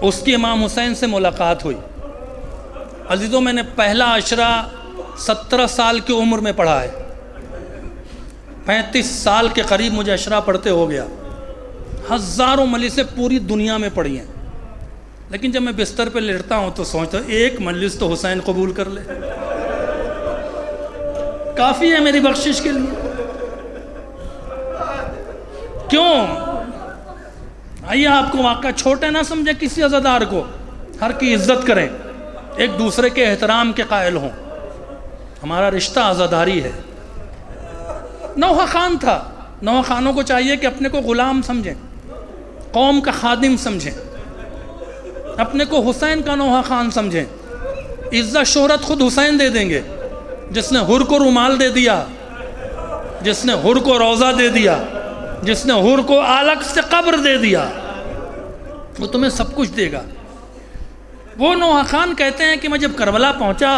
[SPEAKER 1] اس کی امام حسین سے ملاقات ہوئی۔ عزیزوں، میں نے پہلا عشرہ 17 سال کی عمر میں پڑھا ہے، 35 سال کے قریب مجھے عشرہ پڑھتے ہو گیا، ہزاروں مجلسیں پوری دنیا میں پڑھی ہیں، لیکن جب میں بستر پہ لیٹتا ہوں تو سوچتا ہوں ایک مجلس تو حسین قبول کر لے، کافی ہے میری بخشش کے لیے۔ کیوں؟ آئیے آپ کو واقعہ چھوٹے نہ سمجھے کسی عزادار کو، ہر کی عزت کریں، ایک دوسرے کے احترام کے قائل ہوں۔
[SPEAKER 2] ہمارا رشتہ عزاداری ہے۔ نوحہ خان تھا، نوحہ خانوں کو چاہیے کہ اپنے کو غلام سمجھیں، قوم کا خادم سمجھیں، اپنے کو حسین کا نوحہ خان سمجھیں۔ عزت شہرت خود حسین دے دیں گے، جس نے حر کو رومال دے دیا، جس نے حر کو روضہ دے دیا، جس نے حر کو الگ سے قبر دے دیا، وہ تمہیں سب کچھ دے گا۔ وہ نوحہ خان کہتے ہیں کہ میں جب کربلا پہنچا،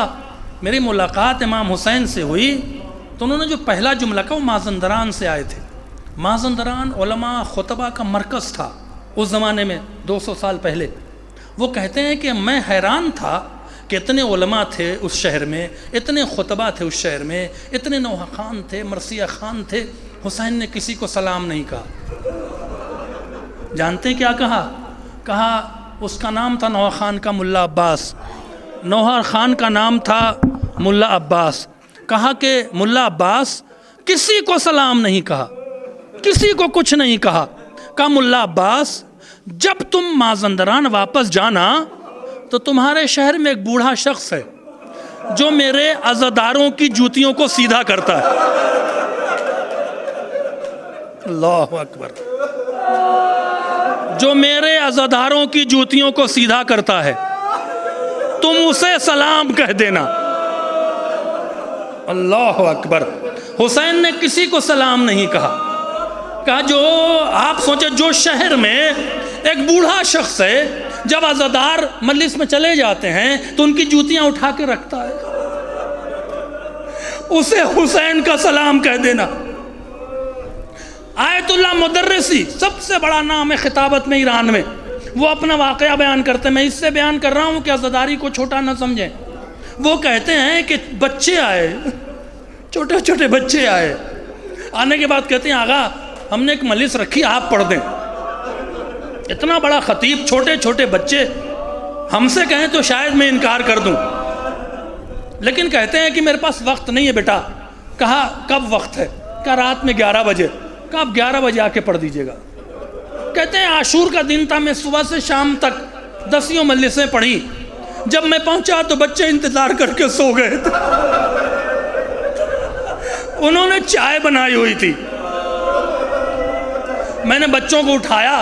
[SPEAKER 2] میری ملاقات امام حسین سے ہوئی، تو انہوں نے جو پہلا جملہ کہا وہ مازندران سے آئے تھے۔ مازندران علماء خطبہ کا مرکز تھا اس زمانے میں، 200 سال پہلے۔ وہ کہتے ہیں کہ میں حیران تھا کہ اتنے علماء تھے اس شہر میں، اتنے خطبہ تھے اس شہر میں، اتنے نوحہ خان تھے، مرثیہ خان تھے، حسین نے کسی کو سلام نہیں کہا۔ جانتے ہیں کیا کہا؟ کہا اس کا نام تھا نوحہ خان کا ملا عباس، نوحہ خان کا نام تھا ملا عباس۔ کہا کہ ملا عباس کسی کو سلام نہیں کہا، کسی کو کچھ نہیں کہا۔ کہا ملا عباس جب تم مازندران واپس جانا تو تمہارے شہر میں ایک بوڑھا شخص ہے جو میرے عزاداروں کی جوتیوں کو سیدھا کرتا ہے۔ اللہ اکبر، جو میرے عزاداروں کی جوتیوں کو سیدھا کرتا ہے، تم اسے سلام کہہ دینا۔ اللہ اکبر، حسین نے کسی کو سلام نہیں کہا۔ کہا جو آپ سوچے، جو شہر میں ایک بوڑھا شخص ہے، جب عزادار مجلس میں چلے جاتے ہیں تو ان کی جوتیاں اٹھا کے رکھتا ہے، اسے حسین کا سلام کہہ دینا۔ آیت اللہ مدرسی سب سے بڑا نام ہے خطابت میں ایران میں، وہ اپنا واقعہ بیان کرتے ہیں۔ میں اس سے بیان کر رہا ہوں کہ عزاداری کو چھوٹا نہ سمجھیں۔ وہ کہتے ہیں کہ بچے آئے، چھوٹے چھوٹے بچے آئے، آنے کے بعد کہتے ہیں آغا ہم نے ایک مجلس رکھی، آپ پڑھ دیں۔ اتنا بڑا خطیب، چھوٹے چھوٹے بچے، ہم سے کہیں تو شاید میں انکار کر دوں، لیکن کہتے ہیں کہ میرے پاس وقت نہیں ہے بیٹا۔ کہا کب وقت ہے؟ کہا رات میں 11 بجے۔ کہا آپ 11 بجے آ کے پڑھ دیجیے گا۔ کہتے ہیں عاشور کا دن تھا، میں صبح سے شام تک 10 مجلسیں پڑھی، جب میں پہنچا تو بچے انتظار کر کے سو گئے تھے۔ انہوں نے چائے بنائی ہوئی تھی، میں نے بچوں کو اٹھایا،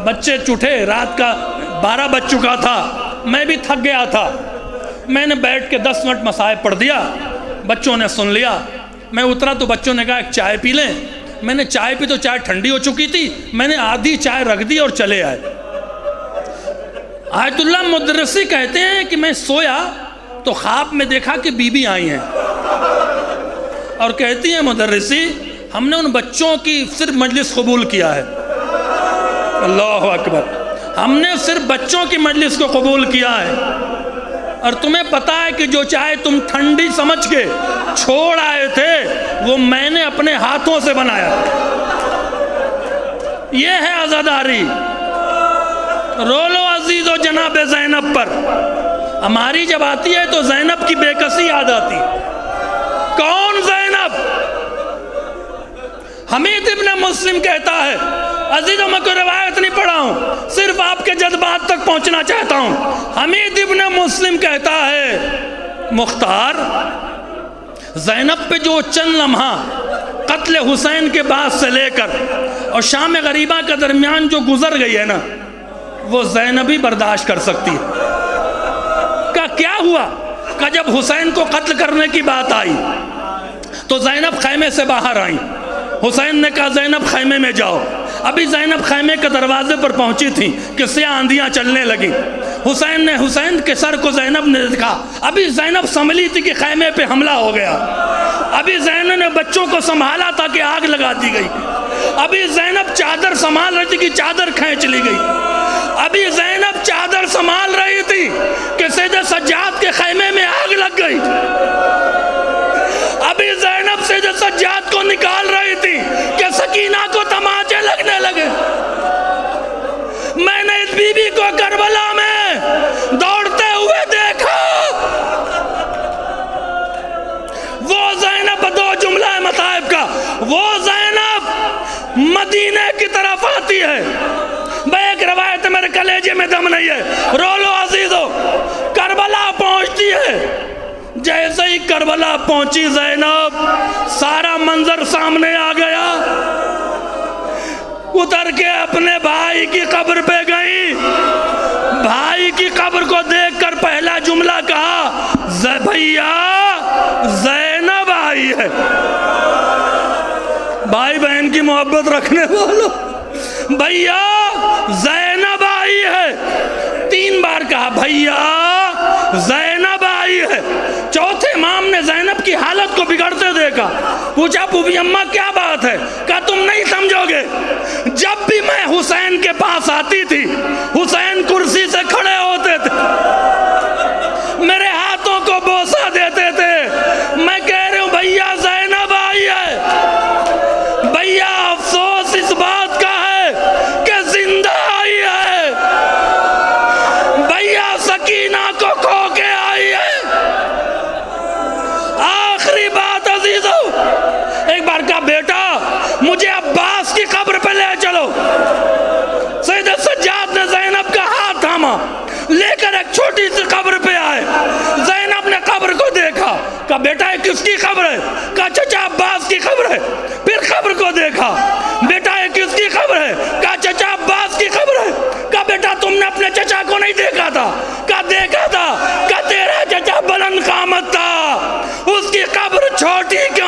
[SPEAKER 2] بچے چٹھے، رات کا 12 بج چکا تھا، میں بھی تھک گیا تھا۔ میں نے بیٹھ کے 10 منٹ مصائب پڑھ دیا، بچوں نے سن لیا۔ میں اترا تو بچوں نے کہا ایک چائے پی لیں۔ میں نے چائے پی تو چائے ٹھنڈی ہو چکی تھی، میں نے آدھی چائے رکھ دی اور چلے آئے۔ آیت اللہ مدرسی کہتے ہیں کہ میں سویا تو خواب میں دیکھا کہ بی بی آئی ہیں، اور کہتی ہیں مدرسی ہم نے ان بچوں کی صرف مجلس قبول کیا ہے۔ اللہ اکبر، ہم نے صرف بچوں کی مجلس کو قبول کیا ہے، اور تمہیں پتا ہے کہ جو چائے تم ٹھنڈی سمجھ کے چھوڑ آئے تھے وہ میں نے اپنے ہاتھوں سے بنایا۔ یہ ہے عزاداری۔ رو لو عزیزو جناب زینب پر۔ ہماری جب آتی ہے تو زینب کی بے کسی یاد آتی۔ کون زینب؟ حمید ابن مسلم کہتا ہے، عزیزوں میں کوئی روایت نہیں پڑھا ہوں، صرف آپ کے جذبات تک پہنچنا چاہتا ہوں۔ حمید ابن مسلم کہتا ہے مختار، زینب پہ جو چند لمحہ قتل حسین کے بعد سے لے کر اور شام غریبہ کے درمیان جو گزر گئی ہے نا، وہ زینب ہی برداشت کر سکتی ہے۔ کہا کیا ہوا؟ کہ جب حسین کو قتل کرنے کی بات آئی تو زینب خیمے سے باہر آئیں۔ حسین نے کہا زینب خیمے میں جاؤ۔ ابھی زینب خیمے کے دروازے پر پہنچی تھی کہ سیاہ آندیاں چلنے لگیں۔ حسین کے سر کو زینب نے دیکھا۔ ابھی زینب سنبھلی تھی کہ خیمے پہ حملہ ہو گیا۔ ابھی زینب نے بچوں کو سنبھالا تھا کہ آگ لگا دی گئی۔ ابھی زینب چادر سنبھال رہی تھی کہ چادر کھینچ لی گئی۔ ابھی زینب چادر سنبھال رہی تھی کہ سید سجاد کے خیمے میں آگ لگ گئی۔ ابھی زینب سید سجاد کو نکال رہی تھی کہ سکینہ کو تماچے لگنے لگے۔ میں نے اس بی بی کو کربلا میں دوڑتے ہوئے دیکھا۔ وہ زینب، دو جملہ ہے مصائب کا، وہ زینب مدینے کی طرف آتی ہے۔ ایک روایت میرے کلیجے میں دم نہیں ہے، رو لو عزیزو، کربلا پہنچتی ہے، جیسے ہی کربلا پہنچی زینب سارا منظر سامنے آ گیا، اتر کے اپنے بھائی کی قبر پہ گئی، بھائی کی قبر کو دیکھ کر پہلا جملہ کہا بھیا زینب آئی ہے۔ بھائی بہن کی محبت رکھنے والوں، بھیا زینب آئی ہے، 3 بار کہا بھیا زینب آئی ہے۔ چوتھے امام نے زینب کی حالت کو بگڑتے دیکھا، پوچھا پھوپھی اماں کیا بات ہے؟ کہا تم نہیں سمجھو گے، جب بھی میں حسین کے پاس آتی تھی حسین کرسی سے کھڑے ہوتے تھے، میرے ہاتھوں کو بوسہ دیتے تھے، میں کہہ رہا ہوں بھیا زینب آئی ہے، بھیا افسوس اس بات کا ہے کہ زندہ آئی ہے، بھیا سکینہ کو کھو کے آئی ہے۔ آخری بات عزیزو، ایک بار کہا بیٹا مجھے عباس کی قبر پہ لے چلو۔ سید سجاد نے زینب کا ہاتھ تھاما، لے کر ایک چھوٹی سی قبر پہ آئے، زینب نے قبر کو دیکھا، کہا بیٹا یہ کس کی قبر ہے؟ کہا چچا عباس کی قبر ہے۔ پھر قبر کو دیکھا، بیٹا یہ کس کی قبر ہے؟ کہا چچا عباس کی قبر ہے۔ کہا بیٹا تم نے اپنے چچا کو نہیں دیکھا تھا؟ کہا دیکھا تھا۔ کہا تیرا چچا بلند قامت تھا، اس کی قبر چھوٹی کیوں